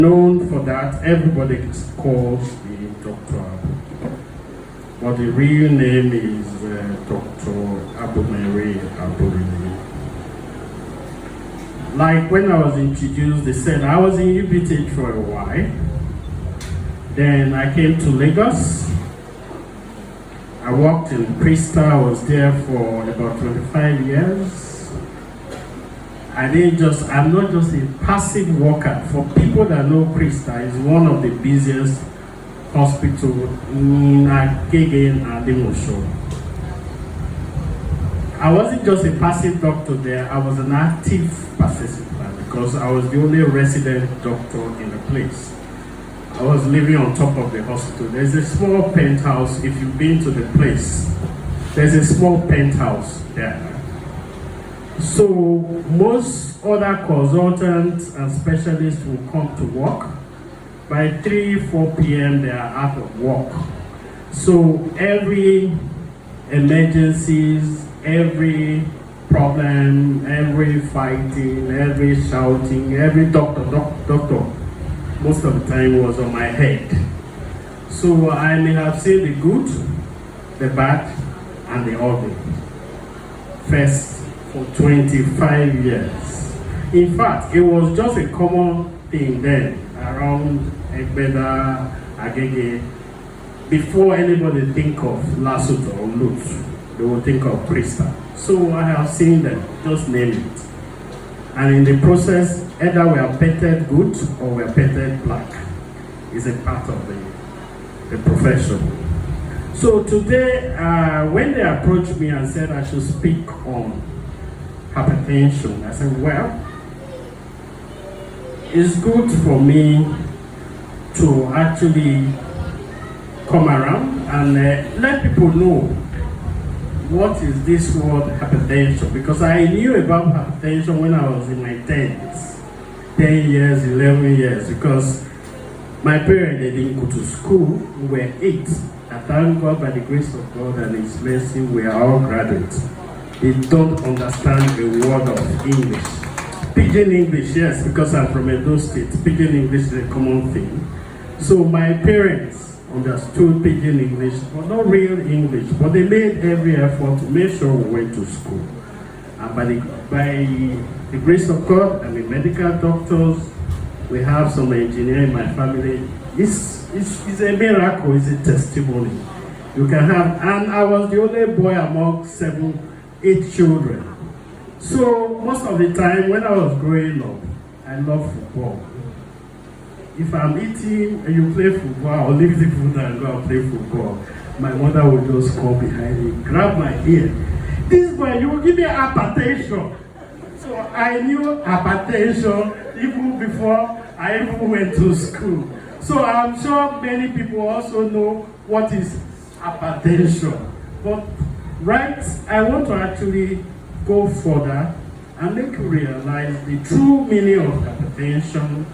Known for that, everybody calls me Dr. Abu. But the real name is Dr. Abumere Abhulimen. Like when I was introduced, they said I was in UBT for a while. Then I came to Lagos. I worked in Crystal. I was there for about 25 years. I'm not just a passive worker. For people that know Crystal, it's one of the busiest hospitals in Agege and Limosho. I wasn't just a passive doctor there, I was an active participant because I was the only resident doctor in the place. I was living on top of the hospital. There's a small penthouse. If you've been to the place, there's a small penthouse there. So most other consultants and specialists will come to work. By 3-4 p.m. they are out of work. So every emergencies, every problem, every fighting, every shouting, every doctor, most of the time was on my head. So I may have seen the good, the bad, and the ugly. First, for 25 years. In fact, it was just a common thing then, around Egbeda, Agege. Before anybody think of Lesotho or Lut, they will think of Crystal. So I have seen them, just name it. And in the process, either we are painted good or we are painted black. It's a part of the profession. So today, when they approached me and said I should speak on hypertension, I said, well, it's good for me to actually come around and let people know what is this word hypertension, because I knew about hypertension when I was in my 10s, 10 years, 11 years, because my parents, they didn't go to school. We were 8. I thank God, by the grace of God and His mercy, we are all graduates. They don't understand the word of English. Pidgin English, yes, because I'm from Edo State. Pidgin English is a common thing. So my parents understood Pidgin English, but not real English. But they made every effort to make sure we went to school. And by the grace of God and the medical doctors, we have some engineer in my family. It's a miracle, it's a testimony. You can have, and I was the only boy among 8 children. So most of the time when I was growing up, I loved football. If I'm eating and you play football, I'll leave the food and go and play football. My mother would just come behind me, grab my ear. This boy, you will give me hypertension. So I knew hypertension even before I even went to school. So I'm sure many people also know what is hypertension. But right, I want to actually go further and make you realize the true meaning of hypertension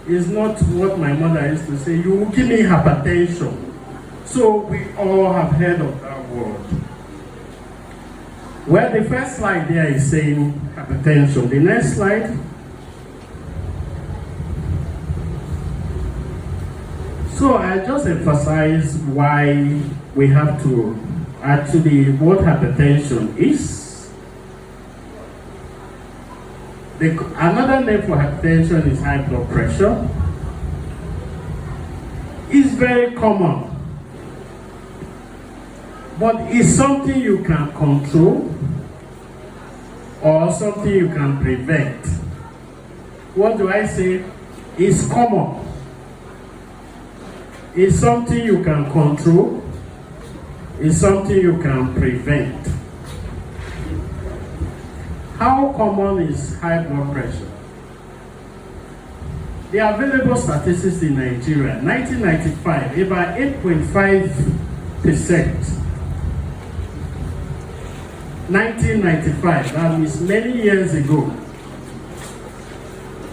is not what my mother used to say, you will give me hypertension. So we all have heard of that word. Well, the first slide there is saying hypertension. The next slide. So I just emphasize why we have to actually, what hypertension is. Another name for hypertension is high blood pressure. It's very common, but it's something you can control or something you can prevent. What do I say? It's common. It's something you can control. It's something you can prevent. How common is high blood pressure? The available statistics in Nigeria, 1995, about 8.5%. 1995, that means many years ago.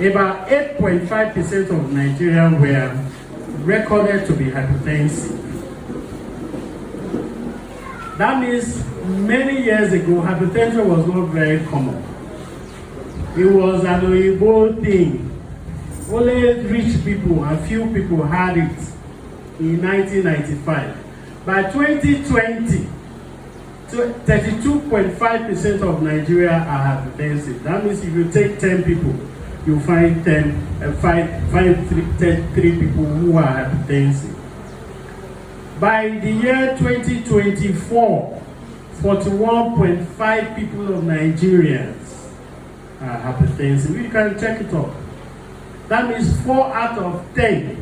About 8.5% of Nigerians were recorded to be hypertensive. That means many years ago, hypertension was not very common. It was an Oyibo thing. Only rich people and few people had it in 1995. By 2020, 32.5% of Nigeria are hypertensive. That means if you take 10 people, you find 3 people who are hypertensive. By the year 2024, 41.5 people of Nigerians are hypertensive. You can check it up. That means 4 out of 10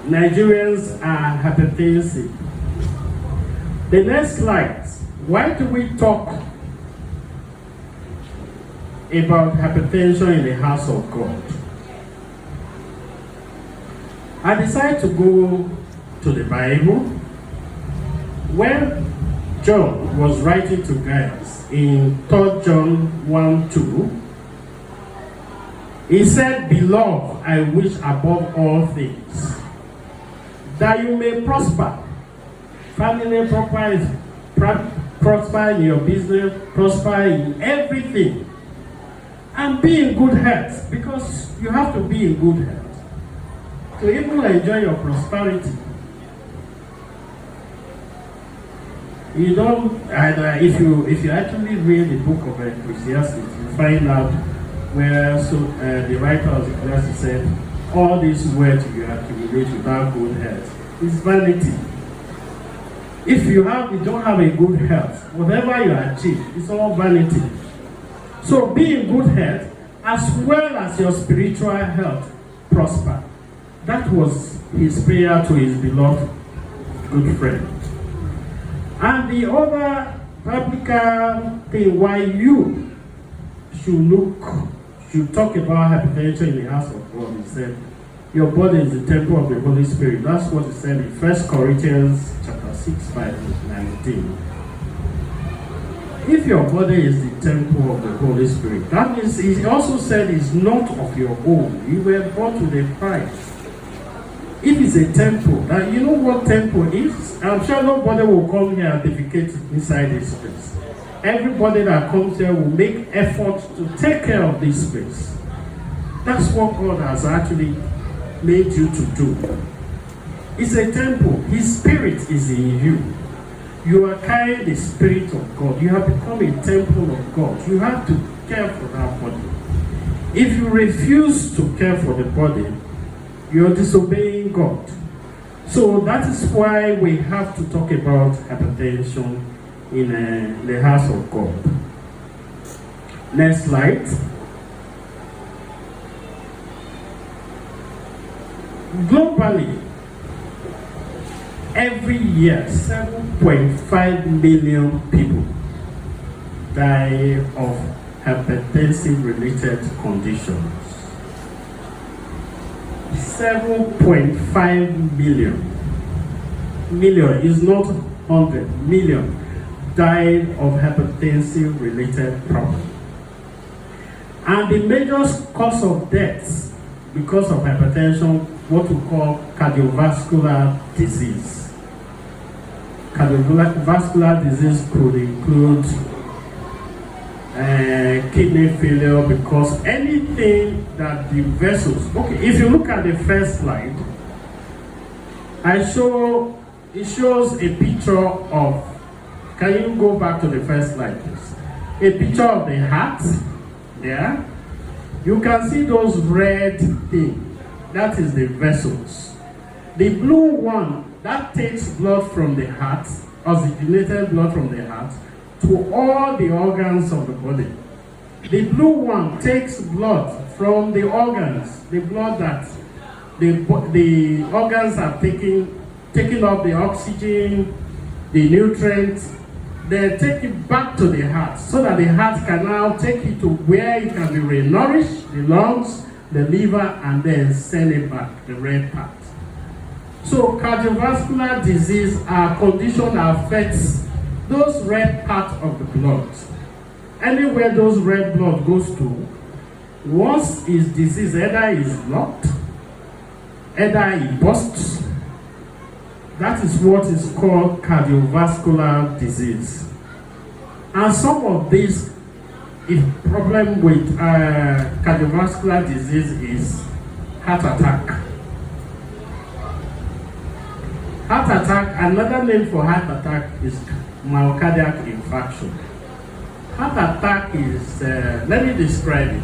Nigerians are hypertensive. The next slide. Why do we talk about hypertension in the house of God? I decided to go to the Bible. When John was writing to guys in 3 John 1:2, he said, "Beloved, I wish above all things that you may prosper, family prosper in your business, prosper in everything, and be in good health," because you have to be in good health to even enjoy your prosperity. You don't, if you actually read the book of Ecclesiastes, you find out where the writer of Ecclesiastes said, all these words you accumulate without good health is vanity. If you don't have a good health, whatever you achieve, it's all vanity. So be in good health as well as your spiritual health prosper. That was his prayer to his beloved good friend. And the other biblical thing why you should talk about hypertension in the house of God, he said, your body is the temple of the Holy Spirit. That's what he said in 1 Corinthians chapter 6, verse 19. If your body is the temple of the Holy Spirit, that means he also said it's not of your own. You were bought with a price. If it's a temple, that you know what temple is? I'm sure nobody will come here and defecate inside this space. Everybody that comes here will make effort to take care of this space. That's what God has actually made you to do. It's a temple. His spirit is in you. You are carrying the spirit of God. You have become a temple of God. You have to care for that body. If you refuse to care for the body, you're disobeying God. So that is why we have to talk about hypertension in the house of God. Next slide. Globally, every year, 7.5 million people die of hypertensive-related conditions. 7.5 million. Million is not 100 million died of hypertensive-related problem. And the major cause of death because of hypertension, what we call cardiovascular disease. Cardiovascular disease could include kidney failure, because anything that the vessels. Okay, if you look at the first slide, it shows a picture of. Can you go back to the first slide, please? A picture of the heart there. You can see those red things. That is the vessels. The blue one, that takes blood from the heart, oxygenated blood from the heart, to all the organs of the body. The blue one takes blood from the organs, the blood that the organs are taking up the oxygen, the nutrients. They take it back to the heart, so that the heart can now take it to where it can be renourished, the lungs, the liver, and then send it back, the red part. So cardiovascular disease are condition that affects those red parts of the blood. Anywhere those red blood goes to, once is disease, either is blocked, either it bursts. That is what is called cardiovascular disease. And some of these if problem with cardiovascular disease is heart attack. Heart attack, another name for heart attack is myocardial infarction. Heart attack is, let me describe it.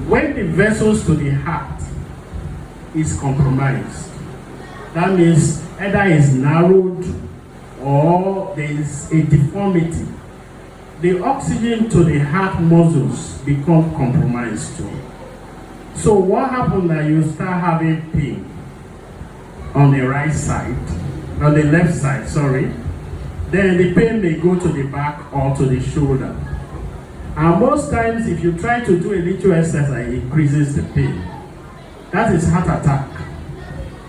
When the vessels to the heart is compromised, that means either is narrowed or there is a deformity. The oxygen to the heart muscles become compromised too. So what happens that you start having pain on the right side, on the left side, sorry, then the pain may go to the back or to the shoulder. And most times if you try to do a little exercise, it increases the pain. That is heart attack.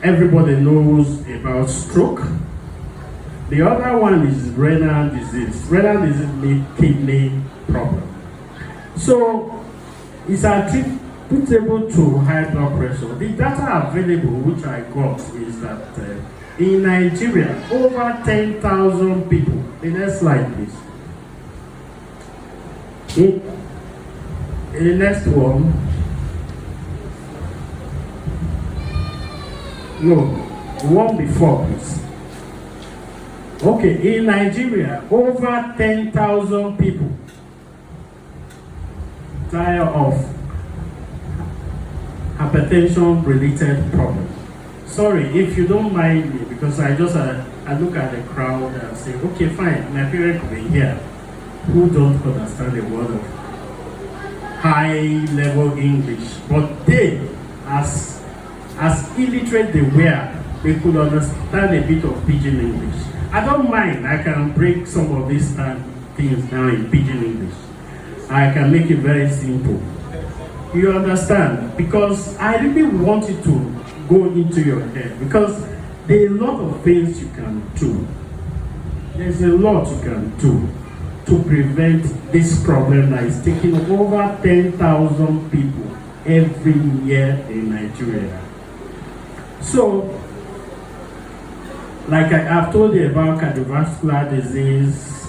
Everybody knows about stroke. The other one is renal disease. Renal disease means kidney problem. So it's attributable to high blood pressure. The data available, which I got, is that in Nigeria, over 10,000 people. The next slide, please. In the next one. No, one before, please. Okay, in Nigeria, over 10,000 people die of hypertension-related problems. Sorry, if you don't mind me, because I just I look at the crowd and say, okay, fine, my parents will be here who don't understand the word of high-level English, but they, as illiterate they were, they could understand a bit of pidgin English. I don't mind, I can break some of these things down in pidgin English. I can make it very simple. You understand? Because I really want it to go into your head, because there are a lot of things you can do. There's a lot you can do to prevent this problem that is taking over 10,000 people every year in Nigeria. So, like I've told you about cardiovascular disease,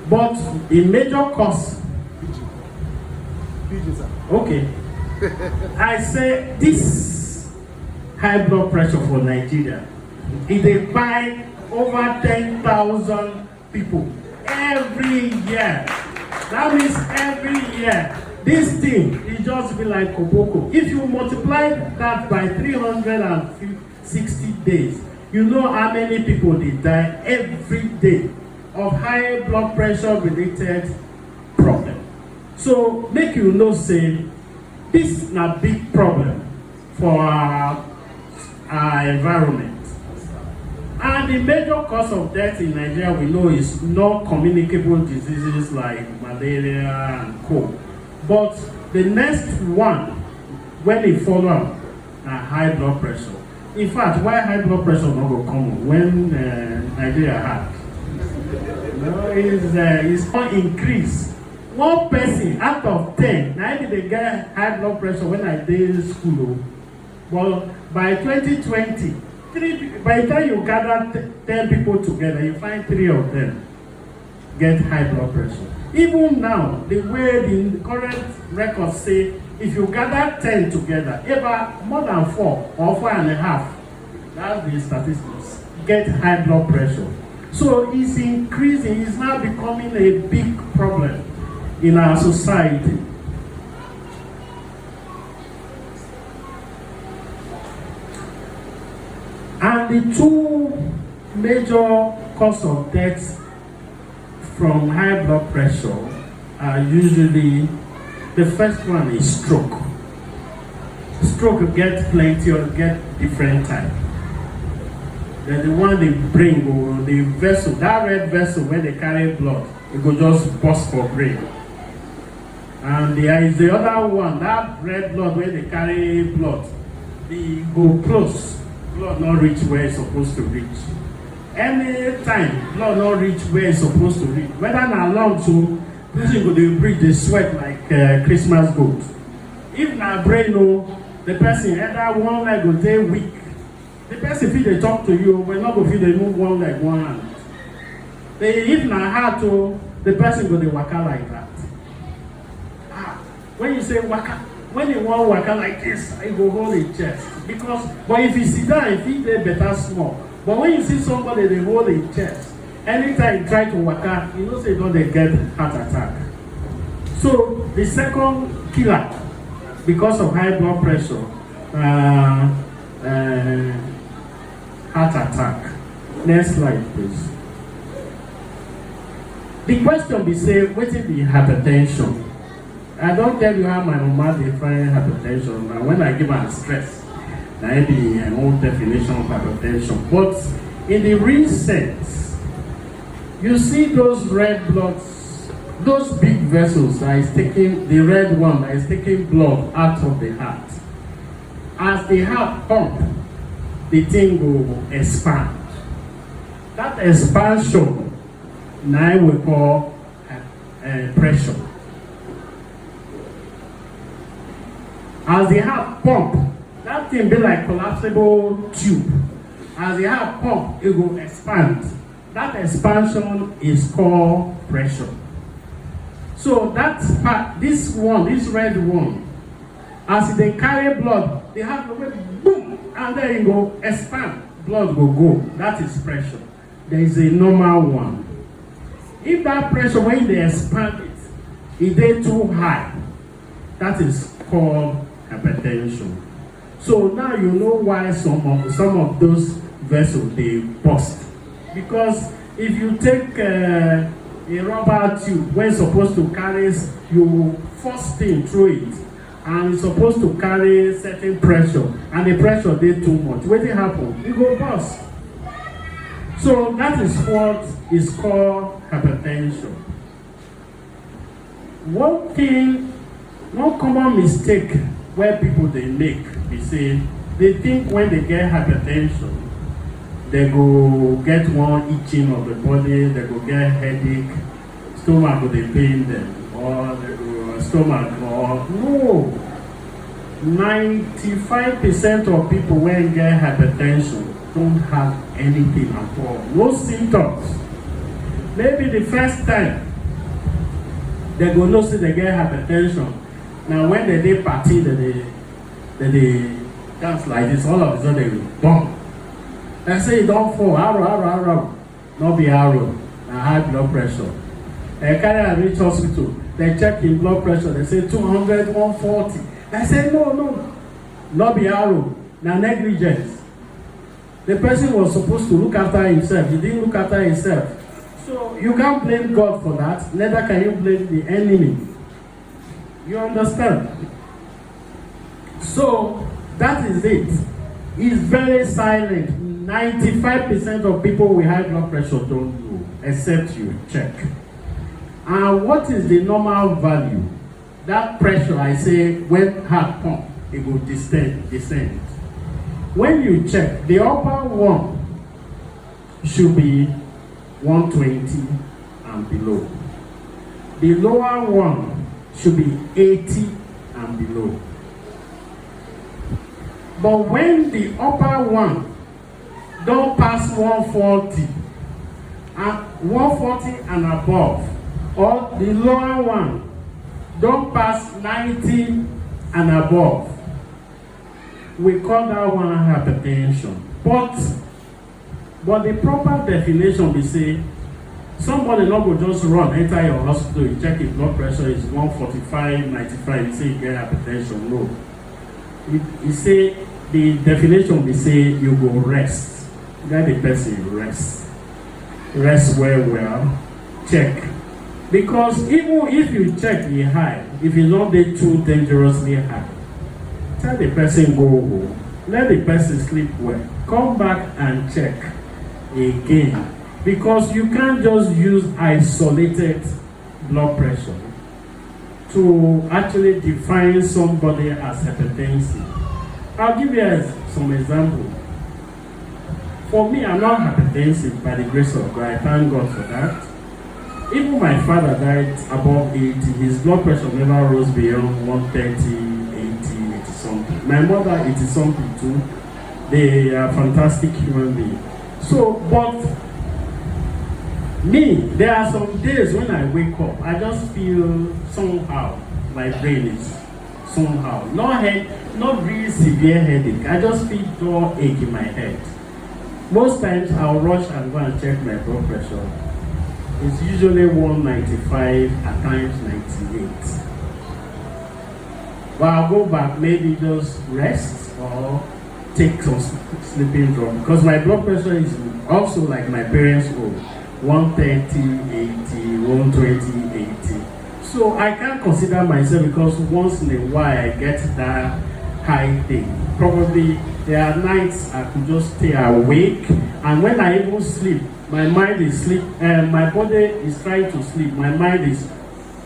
but the major cause, okay, I say this high blood pressure for Nigeria, it affects over 10,000 people every year. That means every year. This thing is just be like Koboko. If you multiply that by 360 days, you know how many people they die every day of high blood pressure related problem. So make you know, say this is a big problem for our environment. And the major cause of death in Nigeria, we know, is non-communicable diseases like malaria and cold. But the next one, when they follow up, high blood pressure. In fact, why high blood pressure not go common when Nigeria had? No, it's not increase. One person out of 10, now they get high blood pressure when I did in school. Well, by 2020, by the time you gather 10 people together, you find 3 of them get high blood pressure. Even now, the way the current records say, if you gather 10 together, ever more than 4 or 4.5, that's the statistics, get high blood pressure. So it's increasing, it's now becoming a big problem in our society. And the two major causes of death from high blood pressure are usually, the first one is stroke. Stroke get plenty or get different type. Then the one they bring, or the vessel, that red vessel where they carry blood, it go just burst for brain. And there is the other one, that red blood where they carry blood, they go close. Blood not reach where it's supposed to reach. Anytime blood not reach where it's supposed to reach, whether na lung to person go dey breathe, dey sweat like Christmas goat. If na brain, the person either one leg go dey weak. The person fit dey talk to you, but not go fit dey move one leg, one hand. If na heart, the person go dey waka like that. When you say waka, when you want waka like this, you go hold a chest. Because, but if you sit down, you feel they better small. But when you see somebody, they hold a chest. Anytime you try to waka, you know say don't they get heart attack. So the second killer, because of high blood pressure, heart attack. Next slide, please. The question be say, what is the hypertension? I don't tell you how my mama define hypertension. And when I give her stress, that be her own definition of hypertension. But in the real sense, you see those red bloods, those big vessels that is taking, the red one that is taking blood out of the heart. As the heart pump, the thing will expand. That expansion, now we call pressure. As the heart pump, that thing be like collapsible tube. As the heart pump, it will expand. That expansion is called pressure. So that part, this red one, as they carry blood, they have to go boom, and then it go expand. Blood will go. That is pressure. There is a normal one. If that pressure, when they expand it, if they too high, that is called hypertension. So now you know why some of those vessels they burst. Because if you take a rubber tube when it's supposed to carry, you force thing through it, and it's supposed to carry certain pressure, and the pressure did too much. What will happen? It will burst. So that is what is called hypertension. One common mistake where people they make, they say, they think when they get hypertension, they go get one itching of the body, they go get headache, stomach will they pain them, or they go stomach, or no. 95% of people when get hypertension don't have anything at all, no symptoms. Maybe the first time they go know say they get hypertension. Now when they party, they dance like this, all of a sudden they will bump. They say you don't fall, arrow. Not be arrow, and high blood pressure. They carry and reach hospital, they check in blood pressure, they say 200, 140. I say no, not be arrow, now negligence. The person was supposed to look after himself, he didn't look after himself. So you can't blame God for that, neither can you blame the enemy. You understand? So that is it. It's very silent. 95% of people with high blood pressure don't know, except you check. And what is the normal value? That pressure, I say, when heart pump, it will descend. When you check, the upper one should be 120 and below. The lower one should be 80 and below. But when the upper one don't pass 140 and above, or the lower one don't pass 90 and above, we call that one hypertension. But the proper definition we say, somebody not go just run enter your hospital, you check if blood pressure is 145, 95, you say you get hypertension. No. You say the definition we say you go rest. Let the person rest. Rest well, check. Because even if you check the high, if it's not too dangerously high, tell the person go home. Let the person sleep well. Come back and check again. Because you can't just use isolated blood pressure to actually define somebody as hypertensive. I'll give you some example. For me, I'm not hypertensive by the grace of God. I thank God for that. Even my father died above 80. His blood pressure never rose beyond 130, 80 something. My mother, 80 something too. They are fantastic human beings. So, but me, there are some days when I wake up, I just feel somehow my brain is somehow. Not really severe headache. I just feel dull ache in my head. Most times I'll rush and go and check my blood pressure. It's usually 195, at times 98. But I'll go back, maybe just rest or take some sleeping drug, because my blood pressure is also like my parents' own, 130, 80, 120, 80. So I can't consider myself, because once in a while I get that high thing. Probably there are nights I could just stay awake, and when I even sleep, my mind is sleep, and my body is trying to sleep. My mind is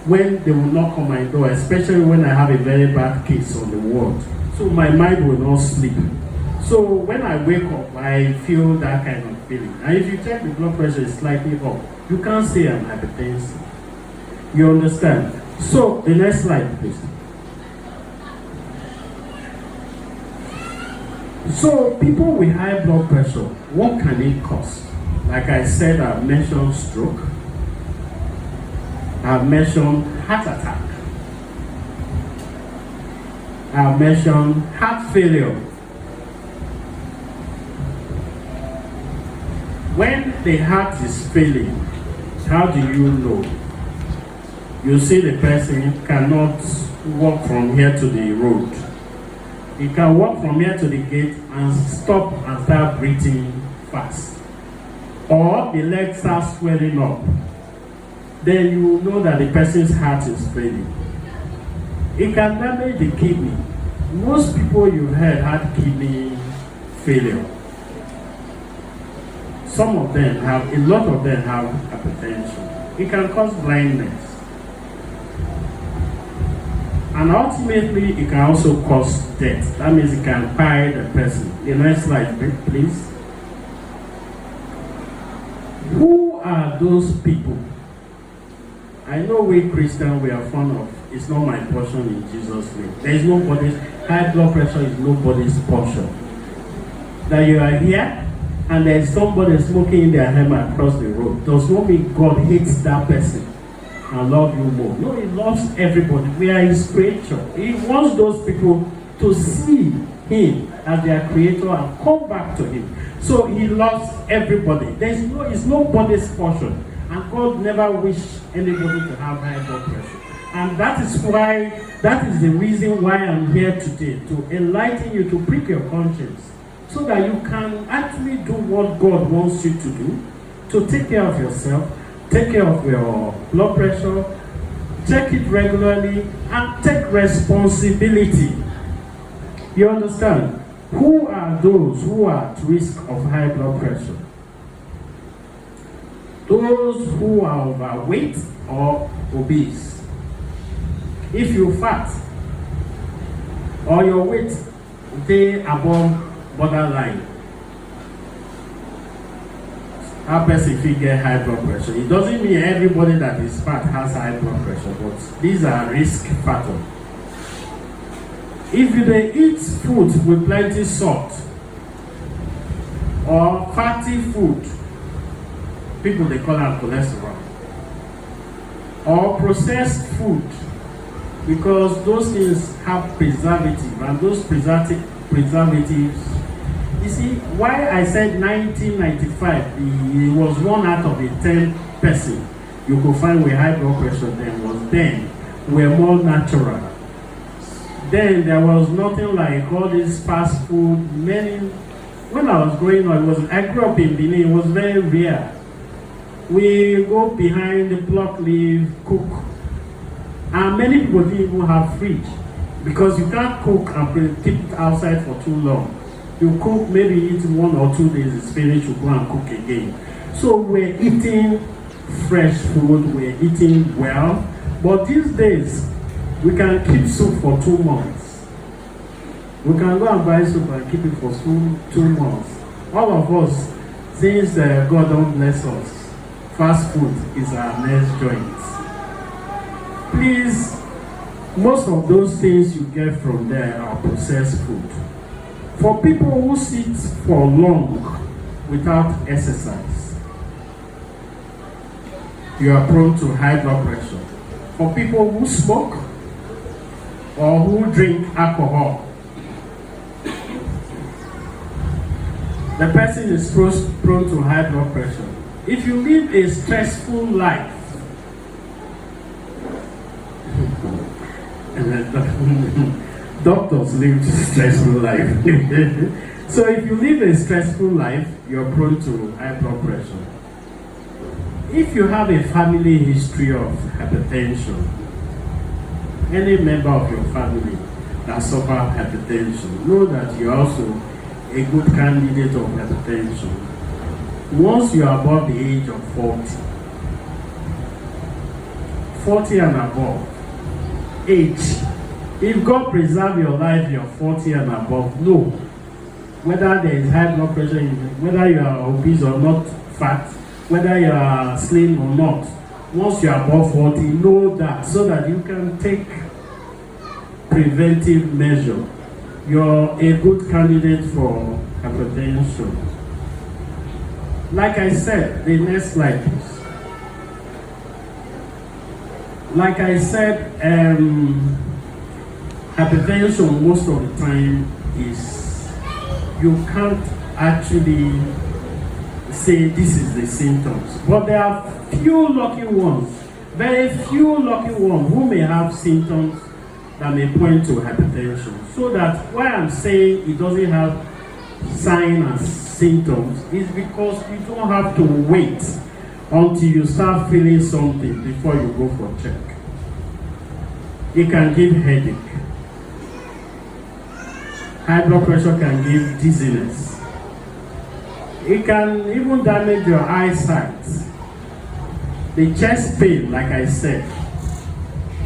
when they will knock on my door, especially when I have a very bad case on the ward. So my mind will not sleep. So when I wake up, I feel that kind of feeling. And if you check the blood pressure is slightly up, you can't say I'm hypertensive. You understand? So the next slide, please. So people with high blood pressure, what can it cause? Like I said, I've mentioned stroke. I've mentioned heart attack. I've mentioned heart failure. When the heart is failing, how do you know? You see the person cannot walk from here to the road. He can walk from here to the gate and stop and start breathing fast. Or the legs start swelling up. Then you know that the person's heart is failing. It can damage the kidney. Most people you heard had kidney failure. Some of them have, a lot of them have hypertension. It can cause blindness. And ultimately, it can also cause death. That means it can die the person. The next slide, please. Who are those people? I know we Christians, we are fond of, it's not my portion in Jesus' name. There is nobody's, high blood pressure is nobody's portion. That you are here, and there is somebody smoking in their helmet across the road, does not mean God hates that person and love you more. No, he loves everybody. We are his creature. He wants those people to see him as their creator and come back to him. So he loves everybody. It's nobody's portion. And God never wished anybody to have high blood pressure. And that is the reason why I'm here today, to enlighten you, to prick your conscience, so that you can actually do what God wants you to do, to take care of yourself, take care of your blood pressure, check it regularly, and take responsibility. You understand? Who are those who are at risk of high blood pressure? Those who are overweight or obese. If you fat or your weight stay above borderline, that person will get high blood pressure. It doesn't mean everybody that is fat has high blood pressure, but these are risk factors. If they eat food with plenty salt or fatty food, people they call them cholesterol, or processed food, because those things have preservative, and those preservatives, you see, why I said 1995, it was 1 out of 10 person you could find with high blood pressure were more natural. Then there was nothing like all this fast food. When I was growing up, I grew up in Benin, it was very rare. We go behind the block leaf, cook. And many people didn't even have fridge, because you can't cook and keep it outside for too long. You cook, maybe eat 1 or 2 days, it's finished, you go and cook again. So we're eating fresh food, we're eating well. But these days, we can keep soup for 2 months. We can go and buy soup and keep it for 2 months. All of us, since God don't bless us, fast food is our next joint. Please, most of those things you get from there are processed food. For people who sit for long without exercise, you are prone to high blood pressure. For people who smoke, or who drink alcohol, the person is prone to high blood pressure. If you live a stressful life, doctors live a stressful life. So if you live a stressful life, you're prone to high blood pressure. If you have a family history of hypertension, any member of your family that suffer hypertension, know that you're also a good candidate of hypertension. Once you are above the age of 40 and above, age, if God preserve your life, you're 40 and above, know whether there is high blood pressure, whether you are obese or not fat, whether you are slim or not. Once you are above 40, know that, so that you can take preventive measure. You're a good candidate for hypertension. Like I said, the next slide, please. Like I said, hypertension most of the time is, you can't actually say this is the symptoms, but there are few lucky ones, very few lucky ones who may have symptoms that may point to hypertension. So that why I'm saying it doesn't have signs and symptoms is because you don't have to wait until you start feeling something before you go for check. It can give headache. High blood pressure can give dizziness. It can even damage your eyesight. The chest pain, like I said.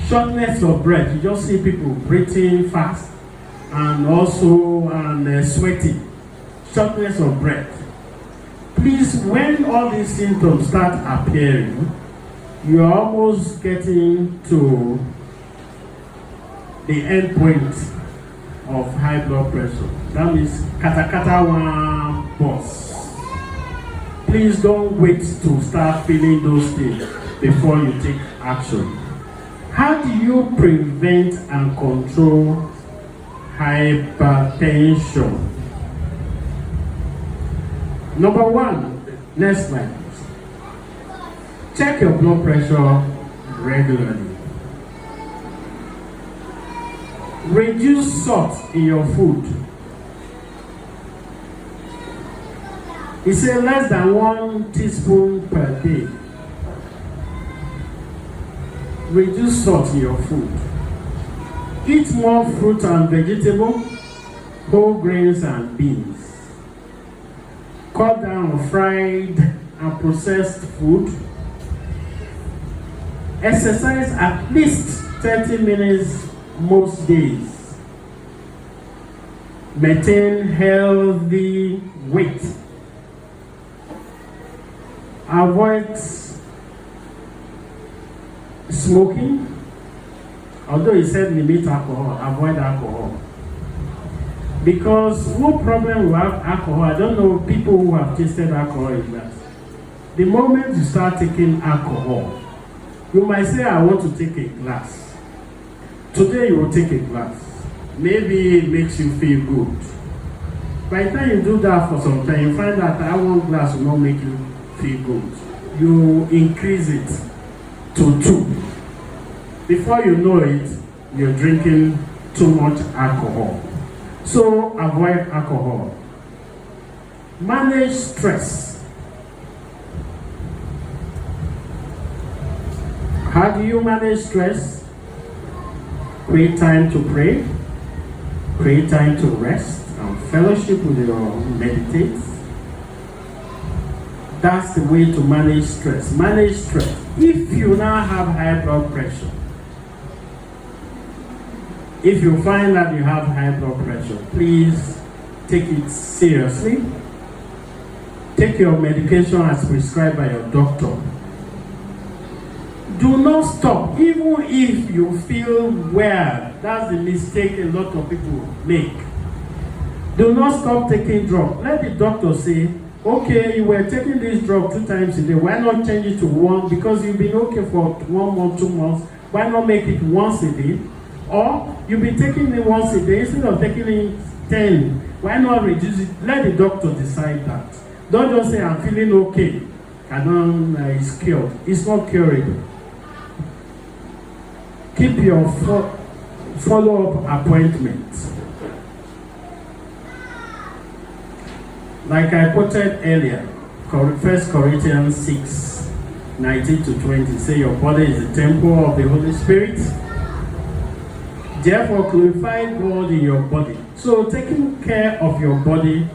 Shortness of breath. You just see people breathing fast and also sweating. Shortness of breath. Please, when all these symptoms start appearing, you're almost getting to the end point of high blood pressure. That means kata one boss. Please don't wait to start feeling those things before you take action. How do you prevent and control hypertension? Number one, next slide. Check your blood pressure regularly. Reduce salt in your food. It says less than 1 teaspoon per day. Reduce salt in your food. Eat more fruit and vegetable, whole grains and beans. Cut down on fried and processed food. Exercise at least 30 minutes most days. Maintain healthy weight. Avoid smoking. Although he said limit alcohol, avoid alcohol. Because no problem with alcohol, I don't know people who have tasted alcohol is that the moment you start taking alcohol, you might say, I want to take a glass. Today you will take a glass. Maybe it makes you feel good. By the time you do that for some time, you find that one glass will not make you feel good. You increase it to 2. Before you know it, you're drinking too much alcohol. So avoid alcohol. Manage stress. How do you manage stress? Create time to pray. Create time to rest and fellowship with your meditates. That's the way to manage stress. Manage stress. If you now have high blood pressure, if you find that you have high blood pressure, please take it seriously. Take your medication as prescribed by your doctor. Do not stop, even if you feel well. That's the mistake a lot of people make. Do not stop taking drugs. Let the doctor say, okay, you were taking this drug 2 times a day. Why not change it to 1? Because you've been okay for 1 month, 2 months. Why not make it once a day? Or you'll be taking it once a day instead of taking it 10. Why not reduce it? Let the doctor decide that. Don't just say, I'm feeling okay. It's cured. It's not curable. Keep your follow-up appointments. Like I quoted earlier, 1 Corinthians 6, 19 to 20, say your body is the temple of the Holy Spirit. Therefore, glorify God in your body. So taking care of your body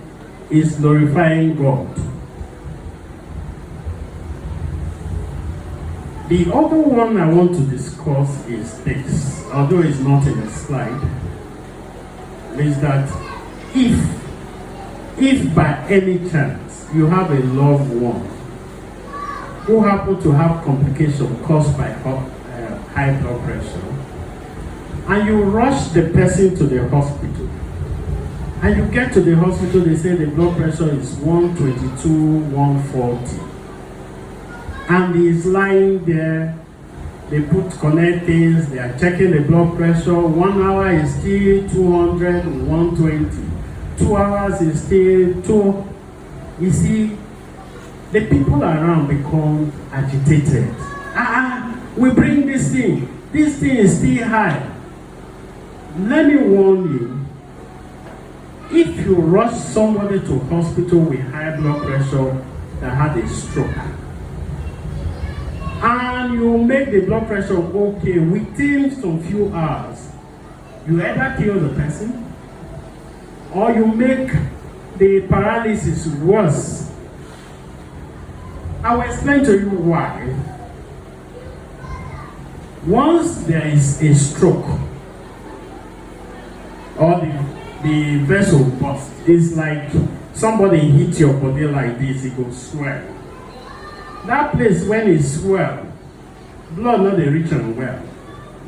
is glorifying God. The other one I want to discuss is this, although it's not in the slide, is that if by any chance you have a loved one who happen to have complications caused by high blood pressure, and you rush the person to the hospital, and you get to the hospital, they say the blood pressure is 122, 140. And he's lying there, they connect things, they are checking the blood pressure. 1 hour is still 200, 120. 2 hours is still 2. You see, the people around become agitated. We bring this thing is still high. Let me warn you, if you rush somebody to hospital with high blood pressure that had a stroke, and you make the blood pressure okay within some few hours, you either kill the person or you make the paralysis worse. I will explain to you why. Once there is a stroke or the vessel burst, it's like somebody hit your body like this, it goes swell. That place when it swell, blood not dey reach am well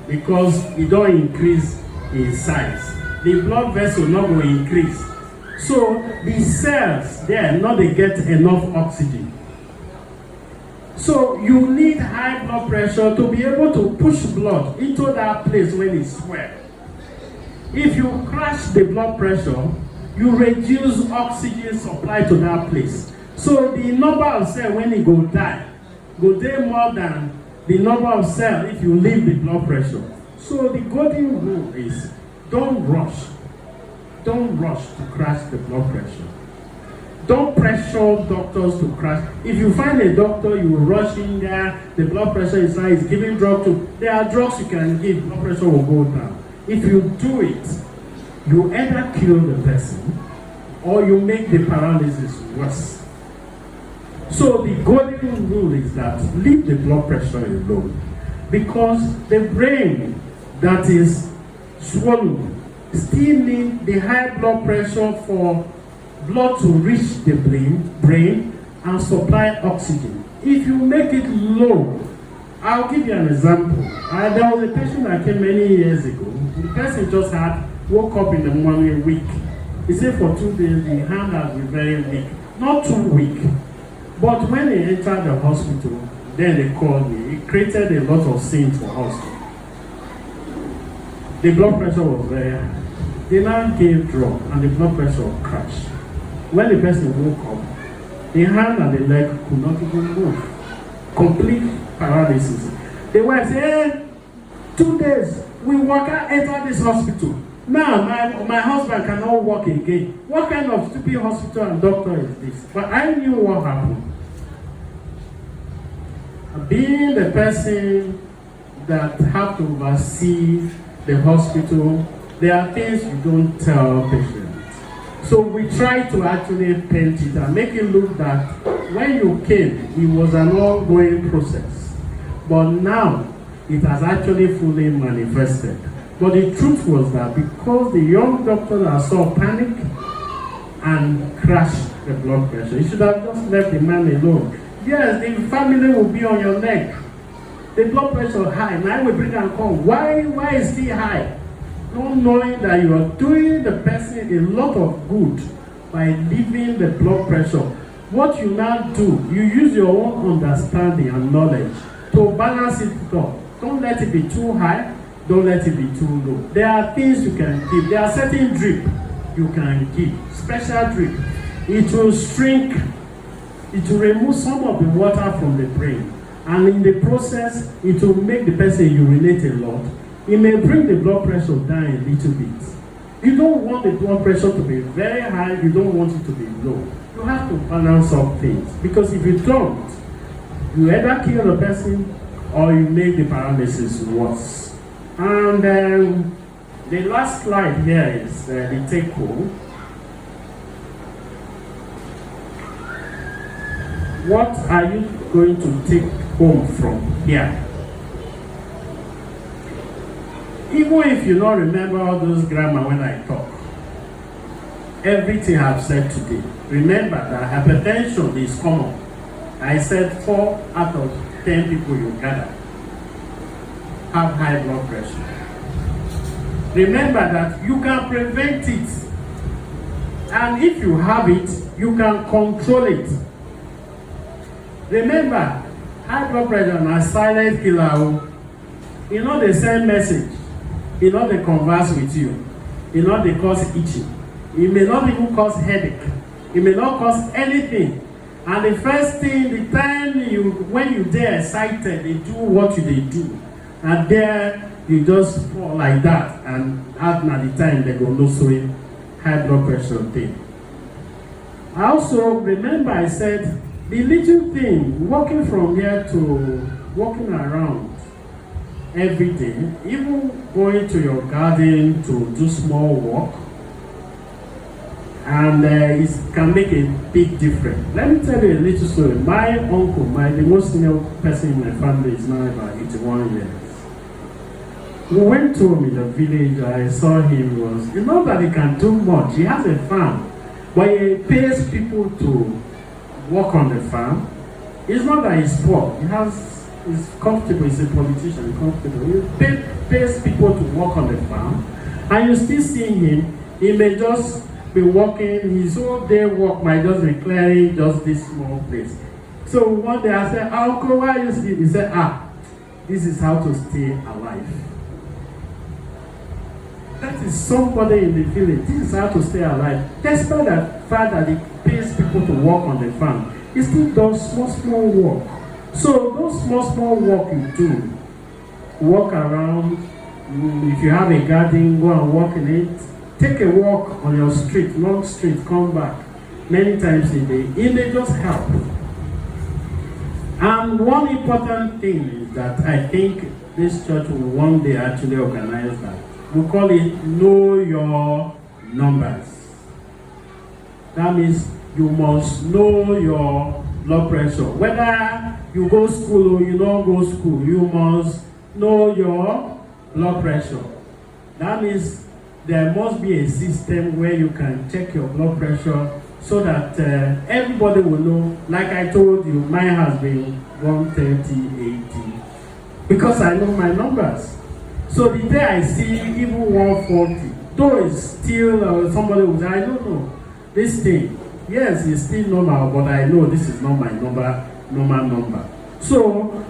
because it don't increase in size. The blood vessel not go increase. So the cells there not dey get enough oxygen. So you need high blood pressure to be able to push blood into that place when it swell. If you crash the blood pressure, you reduce oxygen supply to that place. So the number of cells when it go die more than the number of cells if you leave the blood pressure. So the golden rule is don't rush to crash the blood pressure. Don't pressure doctors to crash. If you find a doctor, you rush in there, the blood pressure is high, is giving drugs to. There are drugs you can give, blood pressure will go down. If you do it, you either kill the person or you make the paralysis worse. So the golden rule is that leave the blood pressure alone, because the brain that is swollen still needs the high blood pressure for blood to reach the brain and supply oxygen. If you make it low, I'll give you an example. There was a patient that came many years ago. The person just woke up in the morning weak. He said for 2 days the hand has been very weak. Not too weak. But when he entered the hospital, then they called me. It created a lot of scene for us. The blood pressure was very high. They now gave drug and the blood pressure crashed. When the person woke up, the hand and the leg could not even move. Complete paralysis. The wife said, hey, 2 days, we enter this hospital. Now, my husband cannot walk again. What kind of stupid hospital and doctor is this? But I knew what happened. Being the person that have to oversee the hospital, there are things you don't tell patients. So we try to actually paint it and make it look that when you came, it was an ongoing process. But now, it has actually fully manifested. But the truth was that because the young doctor that saw panic and crashed the blood pressure, you should have just left the man alone. Yes, the family will be on your neck. The blood pressure high. Now we bring and come. Why is it high? Not knowing that you are doing the person a lot of good by leaving the blood pressure. What you now do, you use your own understanding and knowledge to balance it up. Don't let it be too high. Don't let it be too low. There are things you can give. There are certain drip you can give. Special drip. It will shrink. It will remove some of the water from the brain. And in the process, it will make the person urinate a lot. It may bring the blood pressure down a little bit. You don't want the blood pressure to be very high. You don't want it to be low. You have to balance up things. Because if you don't, you either kill the person or you make the paralysis worse. And the last slide here is the take home. What are you going to take home from here? Even if you don't remember all those grammar when I talk, everything I've said today, remember that hypertension is common. I said 4 out of 10 people you gather have high blood pressure. Remember that you can prevent it. And if you have it, you can control it. Remember, high blood pressure is a silent killer. You know they send message. You know they converse with you. You know they cause itching. It may not even cause headache. It may not cause anything. And the first thing, the time when you get excited, they do what they do. And there you just fall like that. And at the time they go no showing high blood pressure thing. I also remember I said the little thing, walking from here to walking around every day, even going to your garden to do small walk, and it can make a big difference. Let me tell you a little story. My uncle, the most senior person in my family, is now about 81 years. We went to him in the village. I saw him. You know that he can do much. He has a farm, but he pays people to work on the farm. It's not that he's poor. He's comfortable. He's a politician. Comfortable. He pays people to work on the farm, and you still see him. He may just be working. His whole day work might just be clearing just this small place. So one day I said, "Uncle, why are you sleep?" He said, this is how to stay alive. That is somebody in the village. This is how to stay alive. Despite the fact that he pays people to work on the farm, he still does small work. So those small work you do, walk around. If you have a garden, go and walk in it. Take a walk on your street, long street, come back many times a day. It may just help. And one important thing is that I think this church will one day actually organize that. We call it Know Your Numbers. That means you must know your blood pressure. Whether you go school or you don't go school, you must know your blood pressure. That means there must be a system where you can check your blood pressure so that everybody will know. Like I told you, mine has been 130, 80. Because I know my numbers. So the day I see even 140, though it's still somebody will say, I don't know. This thing, yes, it's still normal, but I know this is not my normal number. So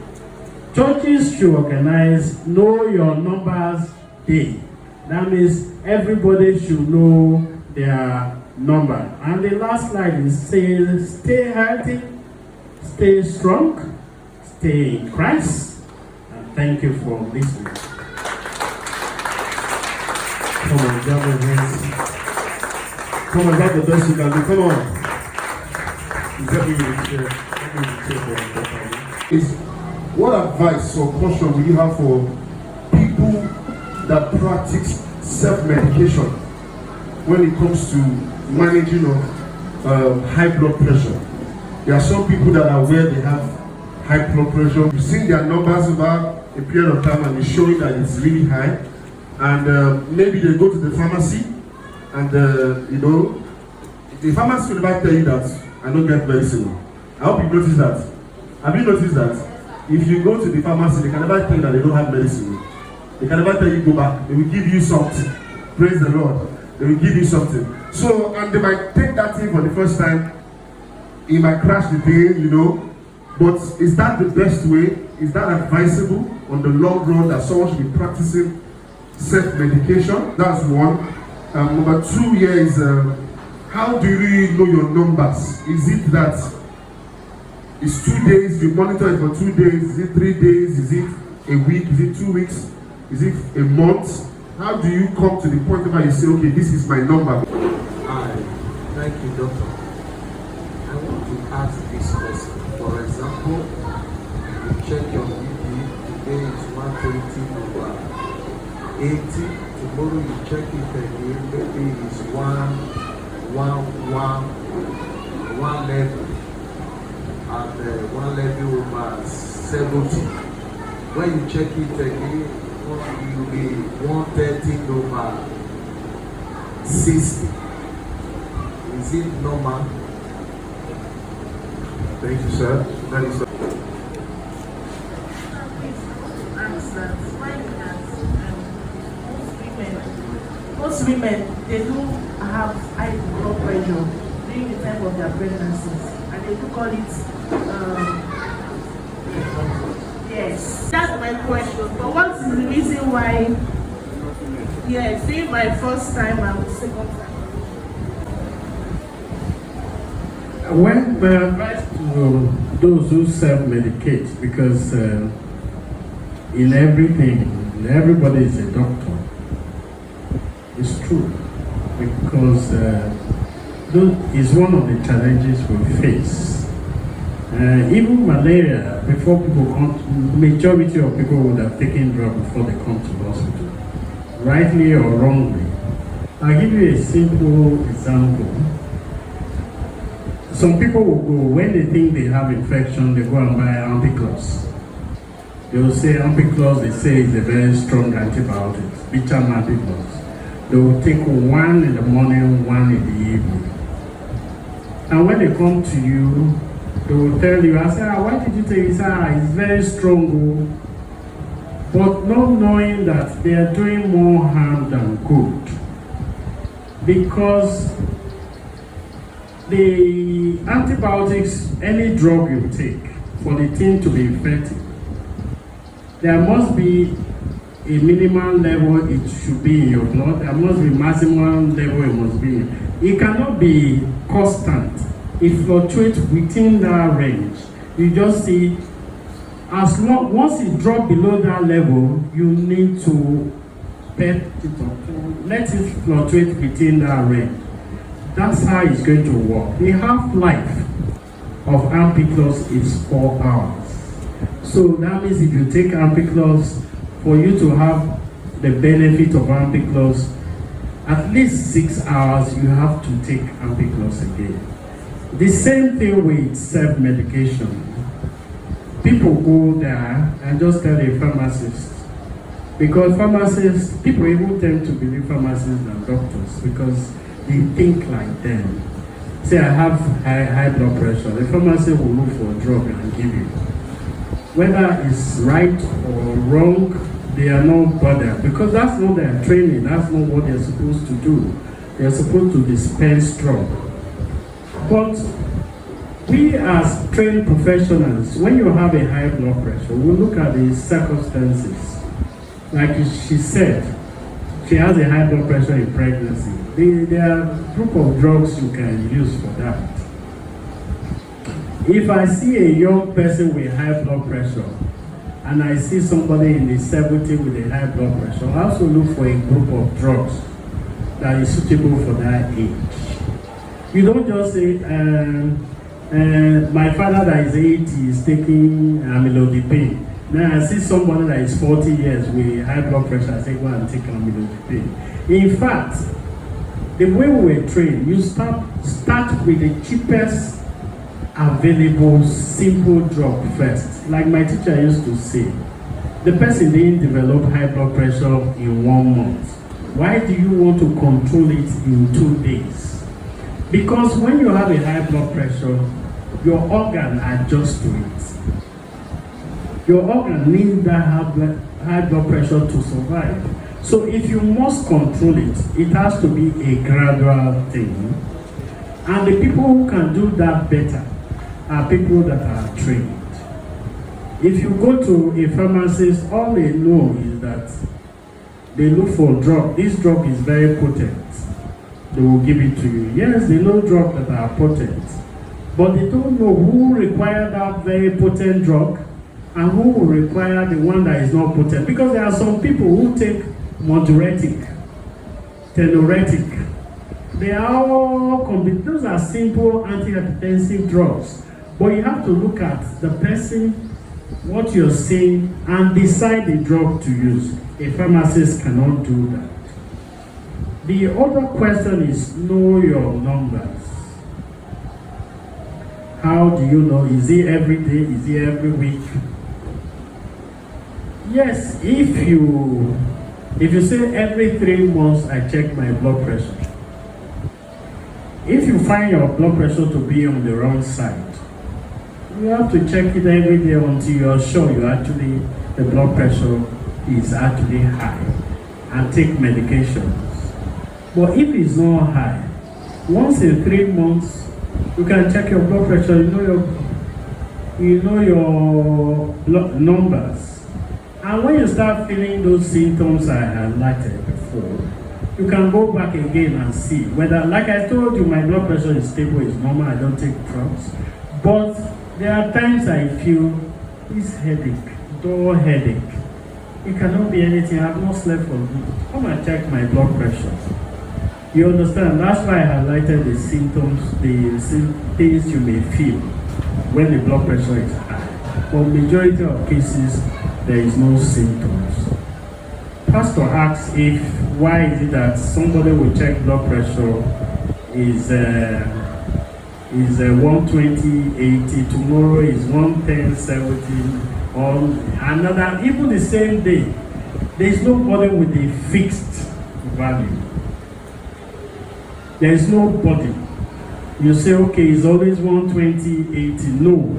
churches should organize Know Your Numbers Day. That means everybody should know their number. And the last slide is says, stay healthy, stay strong, stay in Christ. And thank you for listening. Come on, jump your hands. Come on, that's the best you can do. Come on. What advice or caution will you have for people that practice self-medication when it comes to managing of high blood pressure? There are some people that are aware they have high blood pressure. You've seen their numbers over a period of time and it's showing that it's really high. And maybe they go to the pharmacy and, the pharmacy will never tell you that I don't get medicine. I hope you notice that. Have you noticed that? If you go to the pharmacy, they can never tell you that they don't have medicine. They can never tell you go back. They will give you something. Praise the Lord. They will give you something. So, and they might take that thing for the first time. It might crash the day, But is that the best way? Is that advisable on the long run that someone should be practicing self-medication? That's one. Number two here is how do you really know your numbers? Is it that it's 2 days, you monitor it for 2 days, is it 3 days, is it a week, is it 2 weeks, is it a month? How do you come to the point where you say, okay, this is my number? Hi, thank you, doctor. I want to ask this question. For example, you check your BP, today it's 120/80, tomorrow you check it again, maybe it's 1 level, and 1 level over 70. When you check it again, it will be 130/60. Is it normal? Thank you, sir. That is most women, they do have high blood pressure during the time of their pregnancies, and they do call it yes. That's my question. But what is the reason why? Yes, being my first time and second time. When we advise to those who self-medicate, because in everything, everybody is a doctor. It's true, because is one of the challenges we face. Even malaria, before people come, majority of people would have taken drugs before they come to the hospital, rightly or wrongly. I'll give you a simple example. Some people will go, when they think they have infection, they go and buy ampiclos. They will say ampiclos, they say is a very strong antibiotic, bitter ampiclos. They will take one in the morning, one in the evening. And when they come to you, they will tell you, I say, why did you take it? It's very strong. But not knowing that they are doing more harm than good. Because the antibiotics, any drug you take, for the thing to be effective, there must be a minimal level it should be in your blood. There must be maximum level it must be in. It cannot be constant. It fluctuates within that range. You just see, once it drops below that level, you need to let it fluctuate within that range. That's how it's going to work. The half-life of ampiclos is 4 hours. So that means if you take ampiclos, for you to have the benefit of ampiclos, at least 6 hours you have to take ampiclos again. The same thing with self-medication. People go there and just tell a pharmacist. Because pharmacists, people even tend to believe pharmacists than doctors because they think like them. Say, I have high blood pressure. The pharmacy will look for a drug and give you. Whether it's right or wrong, they are not bothered because that's not their training. That's not what they're supposed to do. They're supposed to dispense drug. But we as trained professionals, when you have a high blood pressure, we look at the circumstances. Like she said, she has a high blood pressure in pregnancy. There are a group of drugs you can use for that. If I see a young person with high blood pressure, and I see somebody in the 70s with a high blood pressure, I also look for a group of drugs that is suitable for that age. You don't just say, my father that is 80 is taking amlodipine. Now I see somebody that is 40 years with high blood pressure, I say, go and take amlodipine. In fact, the way we were trained, you start with the cheapest available simple drug first. Like my teacher used to say, the person didn't develop high blood pressure in 1 month. Why do you want to control it in 2 days? Because when you have a high blood pressure, your organ adjusts to it. Your organ needs that high blood pressure to survive. So if you must control it, it has to be a gradual thing. And the people who can do that better are people that are trained. If you go to a pharmacist, all they know is that They look for drug. This drug is very potent. They will give it to you. Yes, they know drugs that are potent, but they don't know who require that very potent drug and who will require the one that is not potent. Because there are some people who take moderatic, tenoretic. They are all those are simple antihypertensive drugs. But you have to look at the person, what you're saying, and decide the drug to use. A pharmacist cannot do that. The other question is know your numbers. How do you know? Is it every day? Is it every week? Yes, if you say every 3 months I check my blood pressure. If you find your blood pressure to be on the wrong side, you have to check it every day until you're sure the blood pressure is actually high, and take medications. But if it's not high, once in 3 months, you can check your blood pressure. You know your blood numbers, and when you start feeling those symptoms I highlighted before, you can go back again and see whether, like I told you, my blood pressure is stable, it's normal, I don't take drugs. But there are times I feel this headache, dull headache. It cannot be anything. I have not slept for good. Come and check my blood pressure. You understand? That's why I highlighted the symptoms, the things you may feel when the blood pressure is high. For majority of cases, there is no symptoms. Pastor asks why is it that somebody will check blood pressure is 120/80, tomorrow is 110/70, or another, even the same day. There is nobody with a fixed value. There is nobody. You say, okay, it's always 120/80. No.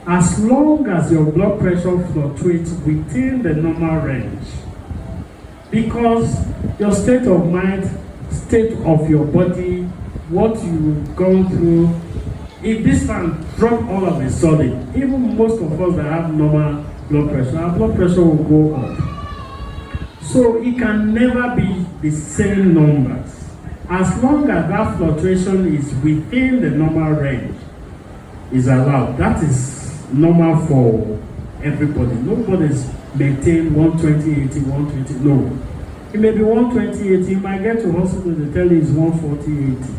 As long as your blood pressure fluctuates within the normal range, because your state of mind, state of your body, what you've gone through, if this one drop all of a sudden, even most of us that have normal blood pressure, our blood pressure will go up. So it can never be the same numbers. As long as that fluctuation is within the normal range, is allowed. That is normal for everybody. Nobody's maintained 120/80, 120. No. It may be 120/80. You might get to hospital, they tell you it's 140/80,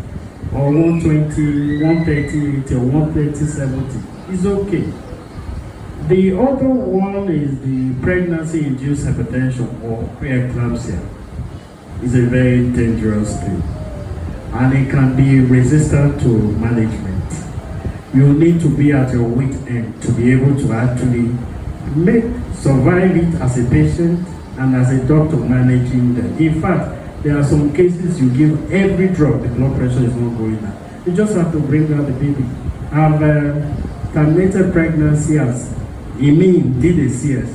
or 120, 130/80, or 130/70. It's okay. The other one is the pregnancy-induced hypertension or preeclampsia. It's a very dangerous thing, and it can be resistant to management. You need to be at your wit end to be able to actually survive it as a patient and as a doctor managing them. In fact, there are some cases you give every drug, the blood pressure is not going up. You just have to bring out the baby. I've terminated pregnancy as did a CS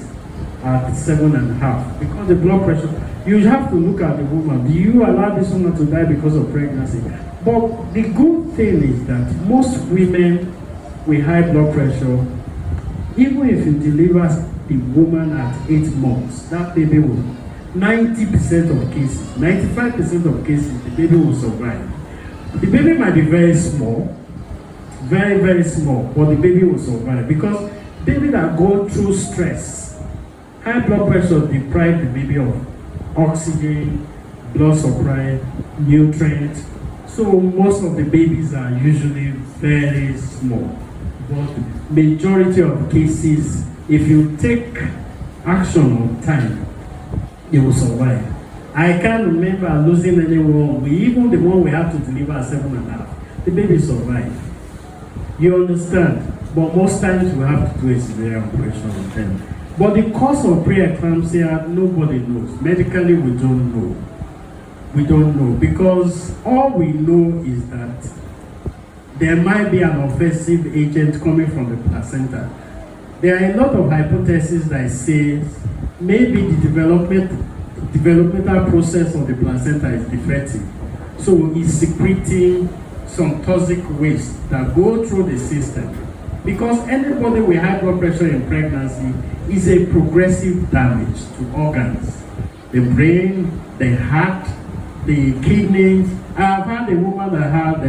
at 7.5 because the blood pressure. You have to look at the woman. Do you allow this woman to die because of pregnancy? But the good thing is that most women with high blood pressure, even if you deliver the woman at 8 months, that baby will, 90% of cases, 95% of cases, the baby will survive. The baby might be very small, very, very small, but the baby will survive because baby that go through stress, high blood pressure deprive the baby of oxygen, blood supply, nutrients. So most of the babies are usually very small. But majority of cases, if you take action on time, they will survive. I can't remember losing anyone. Even the one we have to deliver at 7.5, the baby survived. You understand? But most times we have to do a cesarean operation on them. But the cause of preeclampsia, nobody knows. Medically, we don't know. We don't know because all we know is that there might be an offensive agent coming from the placenta. There are a lot of hypotheses that say maybe the developmental process of the placenta is defective. So it's secreting some toxic waste that go through the system. Because anybody with high blood pressure in pregnancy is a progressive damage to organs. the brain, the heart, the kidneys. I've had a woman that had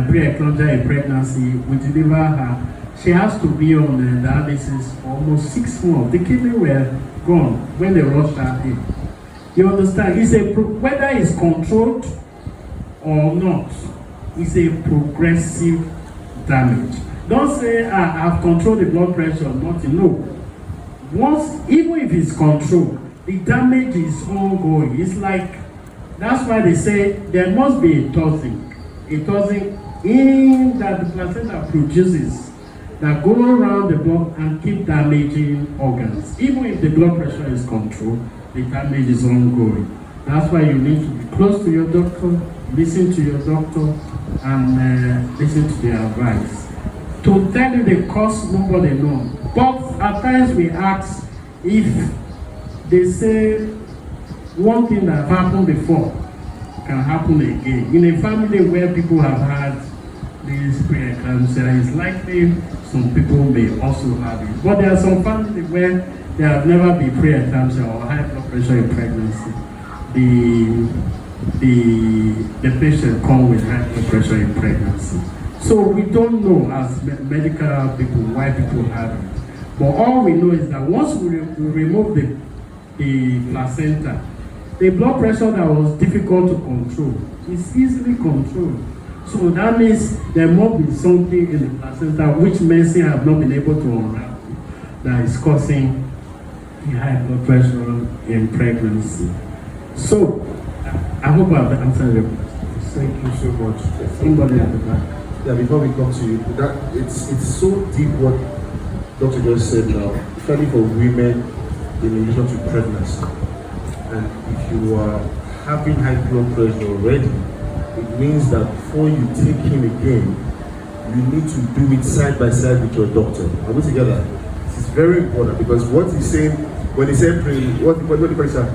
pre-eclampsia in pregnancy. We deliver her. She has to be on dialysis for almost 6 months. The kidney were gone when they rushed her in. You understand? Whether it's controlled or not, it's a progressive damage. Don't say, I've controlled the blood pressure, nothing. No. Even if it's controlled, the damage is ongoing. It's like, that's why they say there must be a toxin in that the placenta produces that go around the blood and keep damaging organs. Even if the blood pressure is controlled, the damage is ongoing. That's why you need to be close to your doctor, listen to your doctor, and listen to their advice. To tell you the cause, nobody knows. But at times we ask if they say one thing that happened before can happen again. In a family where people have had this pre-eclampsia, it's likely some people may also have it. But there are some families where there have never been pre-eclampsia or high blood pressure in pregnancy. The patient come with high blood pressure in pregnancy. So we don't know as medical people why people have it. But all we know is that once we remove the placenta, the blood pressure that was difficult to control is easily controlled. So that means there must be something in the placenta which medicine have not been able to unravel that is causing high blood pressure in pregnancy. So I hope I've answered your question. Thank you so much. Somebody at the back. Yeah, before we come to you, it's so deep what Dr. just said now, especially for women in relation to pregnancy. And if you are having high blood pressure already, it means that before you take him again, you need to do it side by side with your doctor. Are we together? This is very important because what he's saying, when he said what the pressure?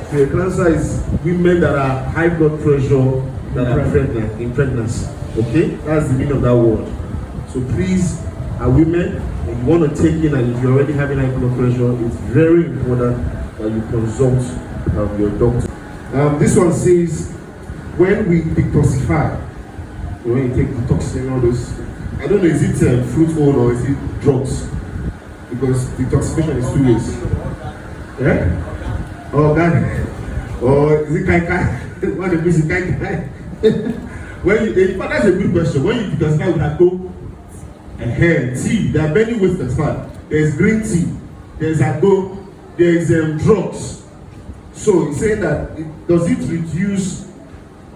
Preeclampsia is women that are high blood pressure that are pregnant in pregnancy. Okay, that's the meaning of that word. So please, women, if you want to take in and if you're already having high blood pressure, it's very important that you consult your doctor. This one says, when we detoxify, when you take detoxin and all those, I don't know, is it fruit oil or is it drugs? Because detoxification is 2 ways. Yeah? Oh, God. Or is it kai? What is it kai? That's a good question. When you detoxify with agbo, tea, there are many ways to detoxify. There's green tea, there's agbo, there's drugs. So he's saying that does it reduce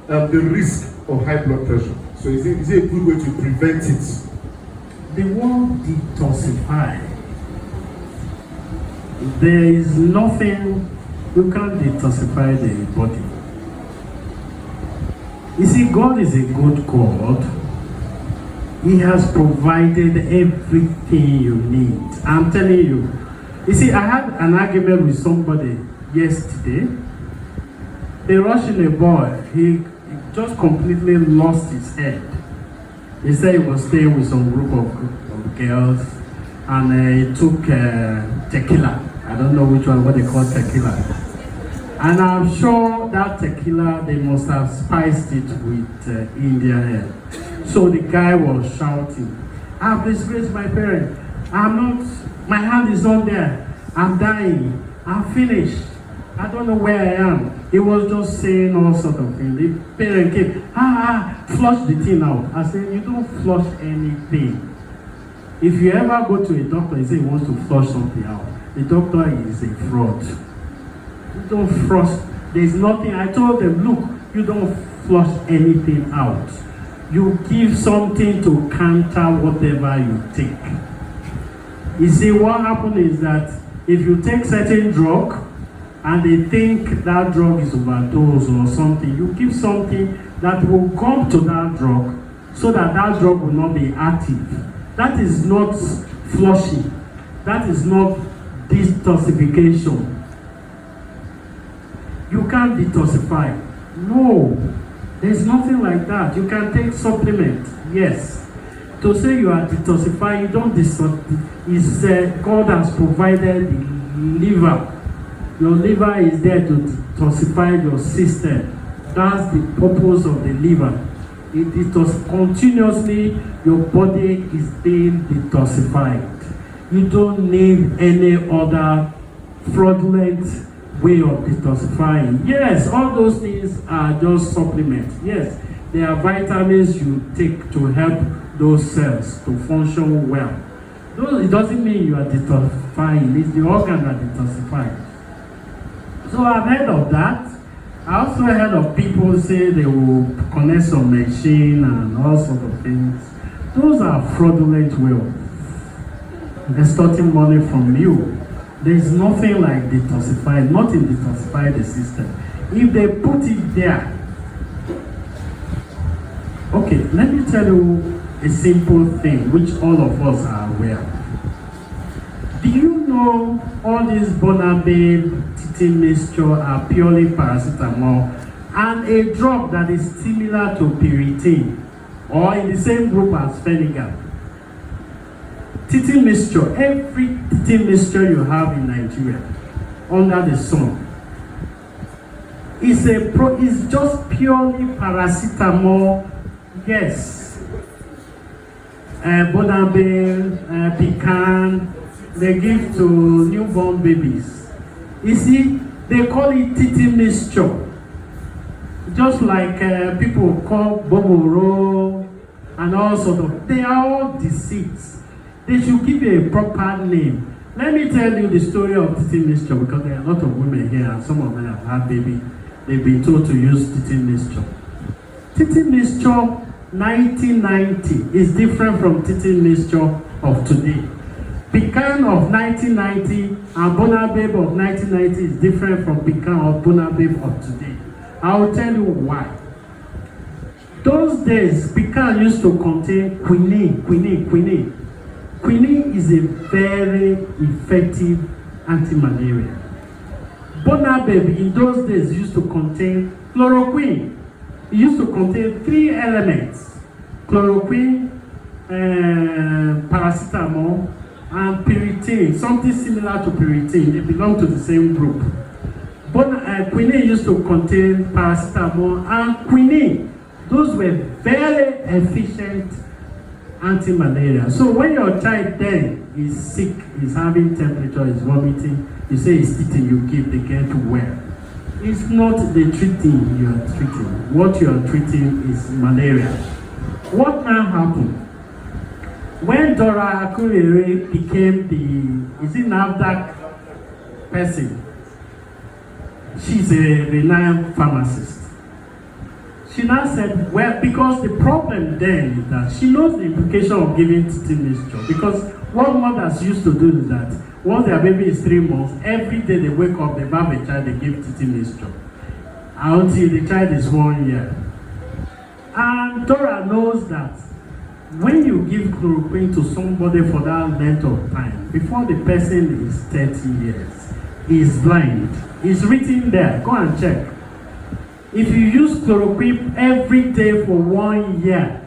the risk of high blood pressure? So is it a good way to prevent it? The word detoxify, there is nothing, you can't detoxify the body. You see, God is a good God. He has provided everything you need. I'm telling you. You see, I had an argument with somebody yesterday. They rushed in a boy. He just completely lost his head. He said he was staying with some group of girls and he took tequila. I don't know which one, what they call tequila. And I'm sure that tequila, they must have spiced it with Indian hair. So the guy was shouting, I've disgraced my parents. My hand is not there. I'm dying. I'm finished. I don't know where I am. He was just saying all sorts of things. The parent came, flush the thing out. I said, you don't flush anything. If you ever go to a doctor and say he wants to flush something out, the doctor is a fraud. You don't flush. There's nothing. I told them, look, you don't flush anything out. You give something to counter whatever you take. You see, what happens is that if you take certain drug and they think that drug is overdose or something, you give something that will come to that drug so that that drug will not be active. That is not flushing. That is not detoxification. You can't detoxify. No, there's nothing like that. You can take supplement, yes. To say you are detoxifying, you don't detoxify. God has provided the liver. Your liver is there to detoxify your system. That's the purpose of the liver. It detox continuously, your body is being detoxified. You don't need any other fraudulent way of detoxifying. Yes, all those things are just supplements. Yes, they are vitamins you take to help those cells to function well. It doesn't mean you are detoxifying, it's the organ that detoxifies. So I've heard of that. I also heard of people say they will connect some machine and all sorts of things. Those are fraudulent ways of extorting money from you. There is nothing like detoxify, nothing detoxify the system. If they put it there, okay, let me tell you a simple thing which all of us are aware of. Do you know all these Abumere teething mixture are purely paracetamol and a drug that is similar to Piriton or in the same group as Fenigal? Teething mixture, every teething mixture you have in Nigeria under the sun is just purely paracetamol. Yes, Abumere, Pecan, they give to newborn babies. You see, they call it teething mixture. Just like people call Boboro and all sort of, they are all deceits. They should give you a proper name. Let me tell you the story of teething mixture because there are a lot of women here and some of them have had baby. They've been told to use teething mixture. Teething mixture 1990 is different from teething mixture of today. Pecan of 1990 and Abumere of 1990 is different from Pecan of Abumere of today. I will tell you why. Those days, Pecan used to contain quinine. Quinine is a very effective anti-malaria. Abumere in those days used to contain chloroquine. It used to contain 3 elements: chloroquine, paracetamol, and Piriton, something similar to Piriton. They belong to the same group. Quinine used to contain paracetamol and quinine. Those were very efficient anti-malaria. So when your child then is sick, is having temperature, is vomiting, you say it's teething, you give, they get well. It's not the treating you are treating. What you are treating is malaria. What now happened? When Dora Abumere became the, is it NAFDAC person? She's a renowned pharmacist. She now said, well, because the problem then is that she knows the implication of giving teething mixture. Because what mothers used to do is that once their baby is 3 months, every day they wake up, they have a child, they give teething mixture until the child is 1 year. And Dora knows that when you give chloroquine to somebody for that length of time, before the person is 30 years, he is blind. It's written there. Go and check. If you use chloroquine every day for 1 year,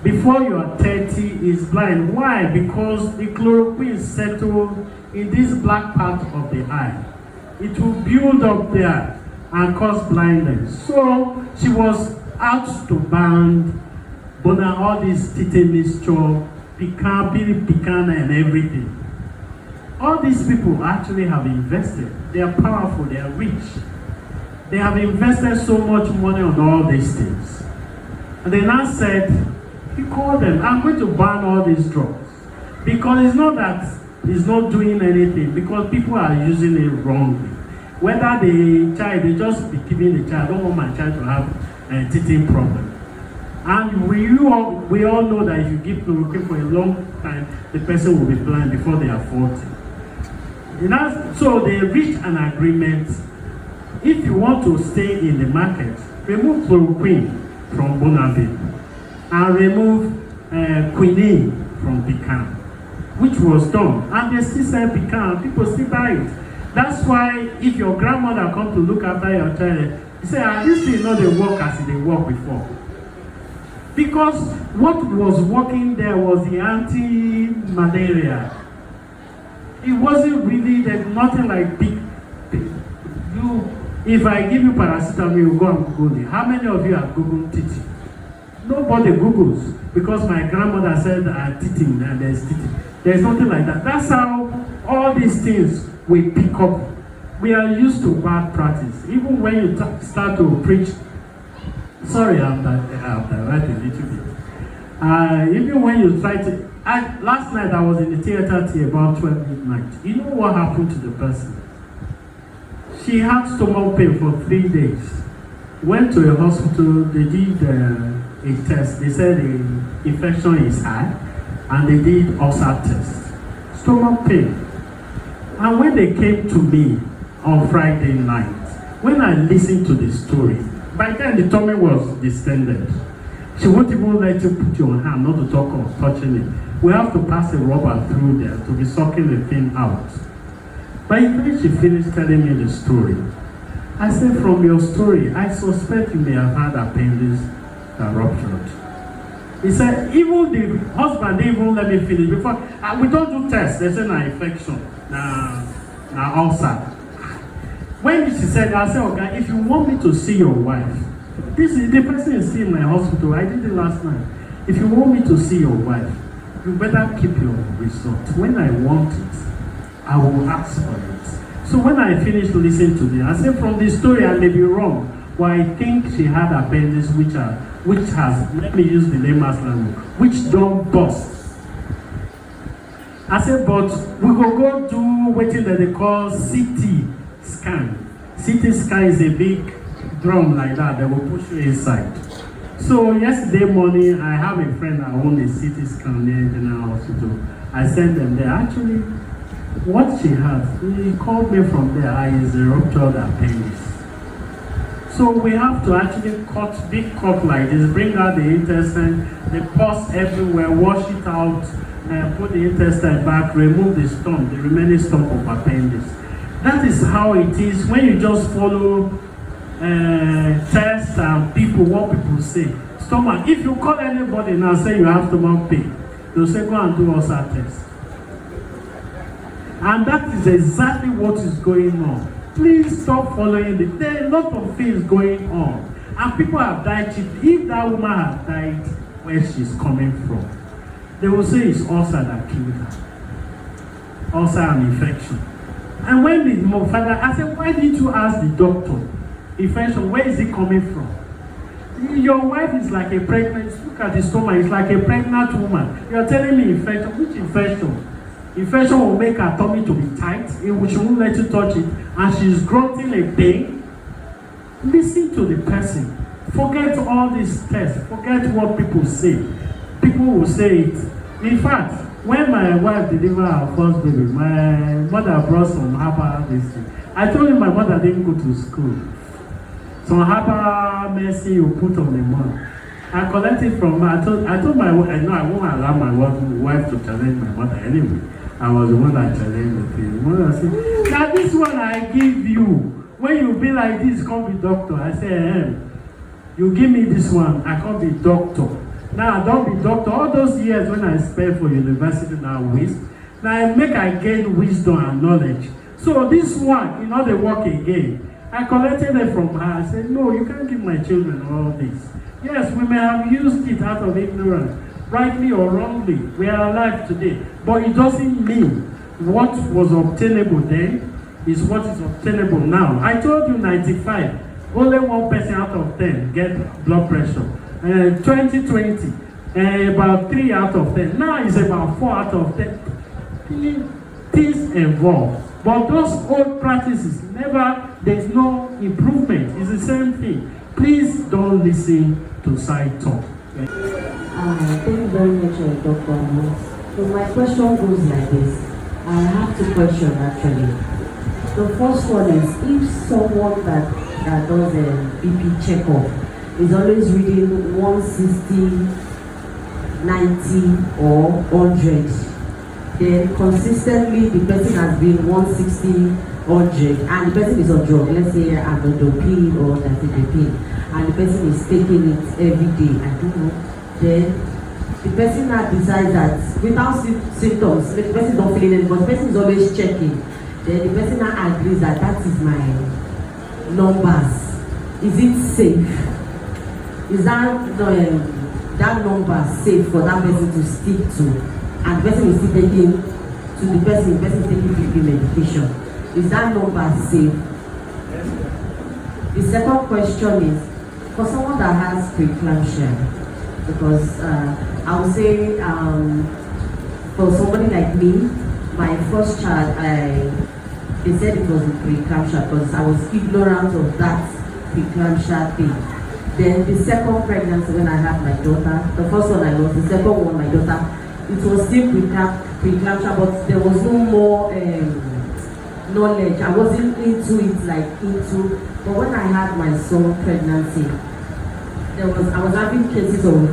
before you are 30, is blind. Why? Because the chloroquine settles in this black part of the eye. It will build up there and cause blindness. So she was out to ban all this teething mixture, Pecan and everything. All these people actually have invested. They are powerful, they are rich. They have invested so much money on all these things. And they now said, he called them, I'm going to ban all these drugs. Because it's not that it's not doing anything, because people are using it wrongly. Whether the child, they just be giving the child, I don't want my child to have a teething problem. And we all know that if you give chloroquine for a long time, the person will be blind before they are 40. So they reached an agreement. If you want to stay in the market, remove chloroquine from Abumere and remove quinine from Pecan, which was done. And they still sell Pecan, people still buy it. That's why if your grandmother comes to look after your child, you say, this thing not they work as they worked before. Because what was working there was the anti-malaria. It wasn't really, there's nothing like big if I give you paracetamol, you go and Google it. How many of you have Googled titi? Nobody Googles, because my grandmother said titi and there's titi. There's nothing like that. That's how all these things we pick up. We are used to bad practice. Even when you start to preach, sorry, I'm right a little bit. Even when you try to, last night I was in the theater till about 12 midnight. You know what happened to the person? She had stomach pain for 3 days. Went to a hospital, they did a test. They said the infection is high, and they did ulcer test. Stomach pain. And when they came to me on Friday night, when I listened to the story, by then the tummy was distended. She won't even let you put your hand, not to talk of touching it. We have to pass a rubber through there to be sucking the thing out. But when she finished telling me the story, I said, from your story, I suspect you may have had appendix ruptured. He said, even the husband didn't even let me finish before. We don't do tests. They say an infection, now ulcer. When she said, I said, okay, if you want me to see your wife, this is the person is still in my hospital. I did it last night. If you want me to see your wife, you better keep your result. When I want it, I will ask for it. So when I finished listening to this, I said, from the story, I may be wrong, but I think she had appendix which has, let me use the layman's language, which don't bust. I said, but we will go do what they call CT scan. CT scan is a big drum like that, they will push you inside. So yesterday morning, I have a friend that owns a CT scan near General Hospital. I sent them there. Actually, what she has, he called me from there, is a ruptured appendix. So we have to actually cut, big cut like this, bring out the intestine, the pus everywhere, wash it out, put the intestine back, remove the stump, the remaining stump of appendix. That is how it is when you just follow tests and what people say. Stomach, if you call anybody now say you have stomach pain, they'll say go and do ulcer test. And that is exactly what is going on. Please stop following it. There are a lot of things going on. And people have died cheaply. If that woman had died where she's coming from, they will say it's ulcer that killed her. Ulcer and infection. And when the father, I said, why didn't you ask the doctor? Infection, where is it coming from? Your wife is like a pregnant, look at the stomach, it's like a pregnant woman. You're telling me infection, which infection? Infection will make her tummy to be tight, she won't let you touch it, and she's grunting a pain. Listen to the person. Forget all these tests, forget what people say. People will say it. In fact, when my wife delivered her first baby, my mother brought some herbal medicine. I told him my mother didn't go to school. Some herbal medicine you put on the mouth. I collected from her. I told my wife, I won't allow my wife to challenge my mother anyway. I was the one that challenged the thing. Mother said, now this one I give you. When you be like this, come be doctor. I said, you give me this one, I can't be doctor. Now I don't be doctor. All those years when I spent for university now waste. Now I gain wisdom and knowledge. So this one, they work again. I collected it from her. I said, no, you can't give my children all this. Yes, we may have used it out of ignorance, rightly or wrongly. We are alive today. But it doesn't mean what was obtainable then is what is obtainable now. I told you 95. Only 1 person out of 10 get blood pressure. 2020, about 3 out of 10. Now it's about 4 out of 10. Things evolve. But those old practices, there's no improvement. It's the same thing. Please don't listen to side talk. Thank you very much, Dr. Amos. So my question goes like this. I have 2 questions actually. The first one is, if someone that does a BP checkup is always reading 160, 90 or 100, then consistently the person has been 160, 100, and the person is on drug, let's say amlodipine or difenhydramine, and the person is taking it every day, I don't know, then the person now decides that without symptoms, the person is not feeling it, but the person is always checking, then the person now agrees that that is my numbers, is it safe? Is that that number safe for that person to stick to, and the person is still taking to the person is taking BP medication? Is that number safe? The second question is for someone that has preeclampsia, because I would say for somebody like me, my first child, they said it was a preeclampsia because I was ignorant of that preeclampsia thing. Then the second pregnancy, when I had my daughter, the first one I lost, the second one, my daughter, it was still preeclampsia, but there was no more knowledge. I wasn't into it but when I had my son pregnancy, I was having cases of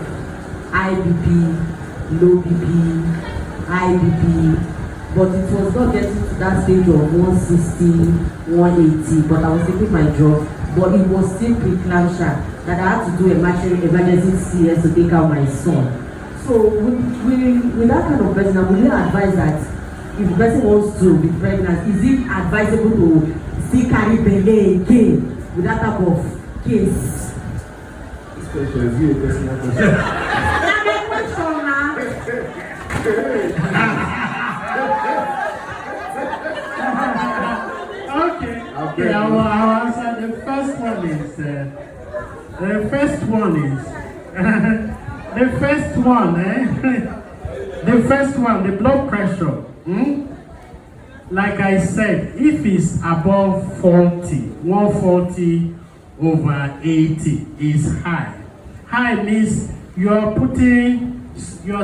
high BP, low BP, high BP, but it was not getting to that stage of 160, 180, but I was taking my drug, but it was still preeclampsia that I had to do emergency CS to take out my son. So with that kind of person, I would really advise that if the person wants to be pregnant, is it advisable to still carry belle again with that type of case? This question is you a personal question. Okay, I'll answer. The first one is the blood pressure. Like I said, if it's above 40, 140 over 80 is high. High means you're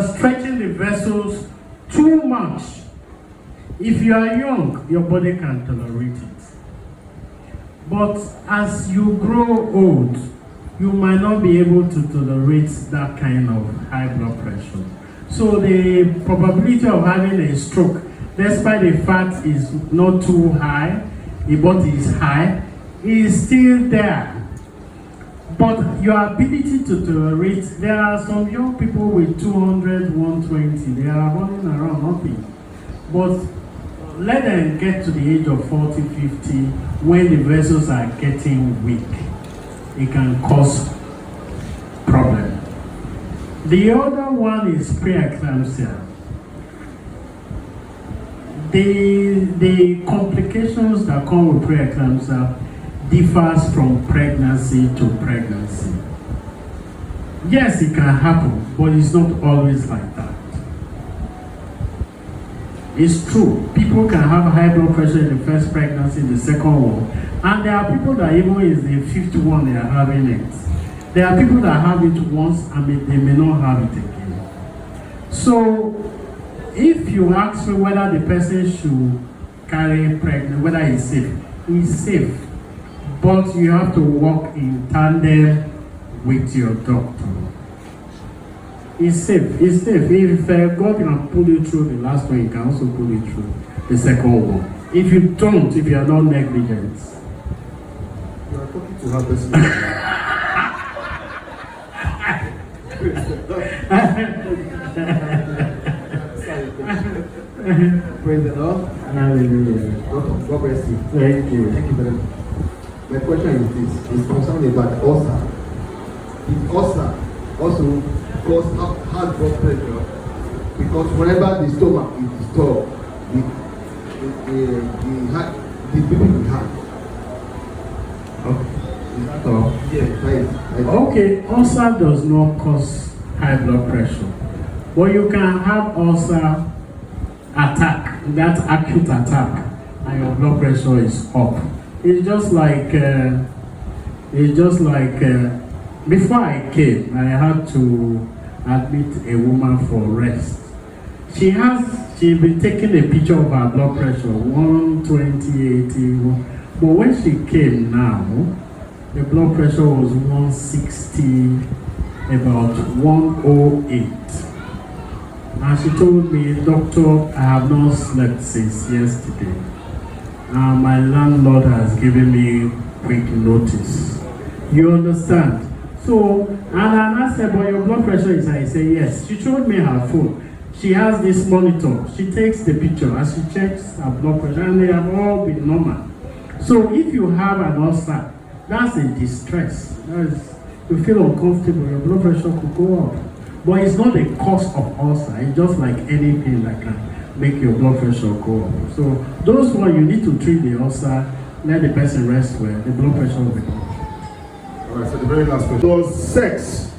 stretching the vessels too much. If you are young, your body can tolerate it. But as you grow old, you might not be able to tolerate that kind of high blood pressure. So the probability of having a stroke, despite the fact is not too high, but is high, is still there. But your ability to tolerate, there are some young people with 200, 120, they are running around nothing. But let them get to the age of 40, 50, when the vessels are getting weak. It can cause problem. The other one is preeclampsia. The complications that come with preeclampsia differs from pregnancy to pregnancy. Yes, it can happen, but it's not always like that. It's true, people can have high blood pressure in the first pregnancy, in the second one, and there are people that even in the fifth one they are having it. There are people that have it once and they may not have it again. So, if you ask me whether the person should carry pregnant, whether it's safe, but you have to work in tandem with your doctor. It's safe. If God can pull you through the last one, He can also pull you through the second one. If you are not negligent. You are talking to her person. Praise the Lord. Hallelujah. God bless you. Thank you. Thank you very much. My question is this: it's concerning about ulcer. If ulcer also cause high blood pressure, because whenever the stomach is disturbed, the people will have. Okay. Is that all? Yes, right. Okay, ulcer does not cause high blood pressure, but you can have ulcer attack, that acute attack, and your blood pressure is up. It's just like before I came, I had to admit a woman for rest. She's been taking a picture of her blood pressure, 120, 80. But when she came now, the blood pressure was 160, about 108. And she told me, "Doctor, I have not slept since yesterday. My landlord has given me quick notice." You understand? So, and I said, "But your blood pressure is high." I said, "Yes." She showed me her phone. She has this monitor. She takes the picture and she checks her blood pressure, and they have all been normal. So if you have an ulcer, that's a distress. You feel uncomfortable, your blood pressure could go up. But it's not the cause of ulcer. It's just like anything that can make your blood pressure go up. So those ones, you need to treat the ulcer, let the person rest well, the blood pressure will be up. All right, so the very last question. Does sex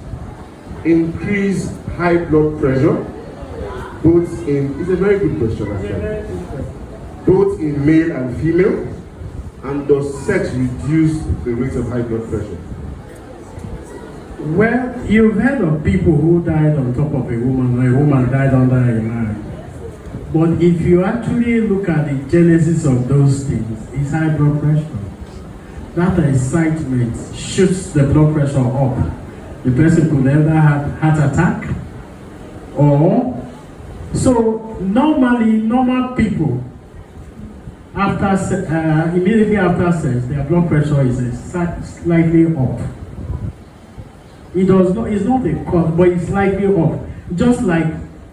increase high blood pressure? It's a very good question, actually. Both in male and female? And does sex reduce the rate of high blood pressure? Well, you've heard of people who died on top of a woman, or a woman died under a man. But if you actually look at the genesis of those things, it's high blood pressure. That excitement shoots the blood pressure up. The person could either have heart attack, or so normally, normal people, immediately after sex, their blood pressure is slightly up. It's not a cause, but it's slightly up. Just like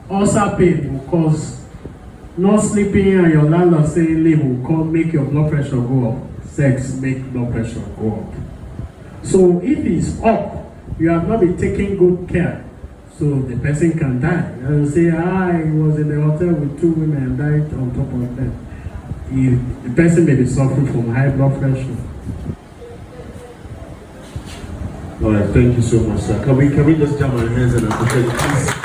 ulcer pain will cause not sleeping and your landlord saying leave will make your blood pressure go up. Sex make blood pressure go up. So if it's up, you have not been taking good care, so the person can die. And say, I was in the hotel with 2 women and died on top of them. The person may be suffering from high blood pressure. All right, thank you so much, sir. Can we just jam our hands and appreciate it, please?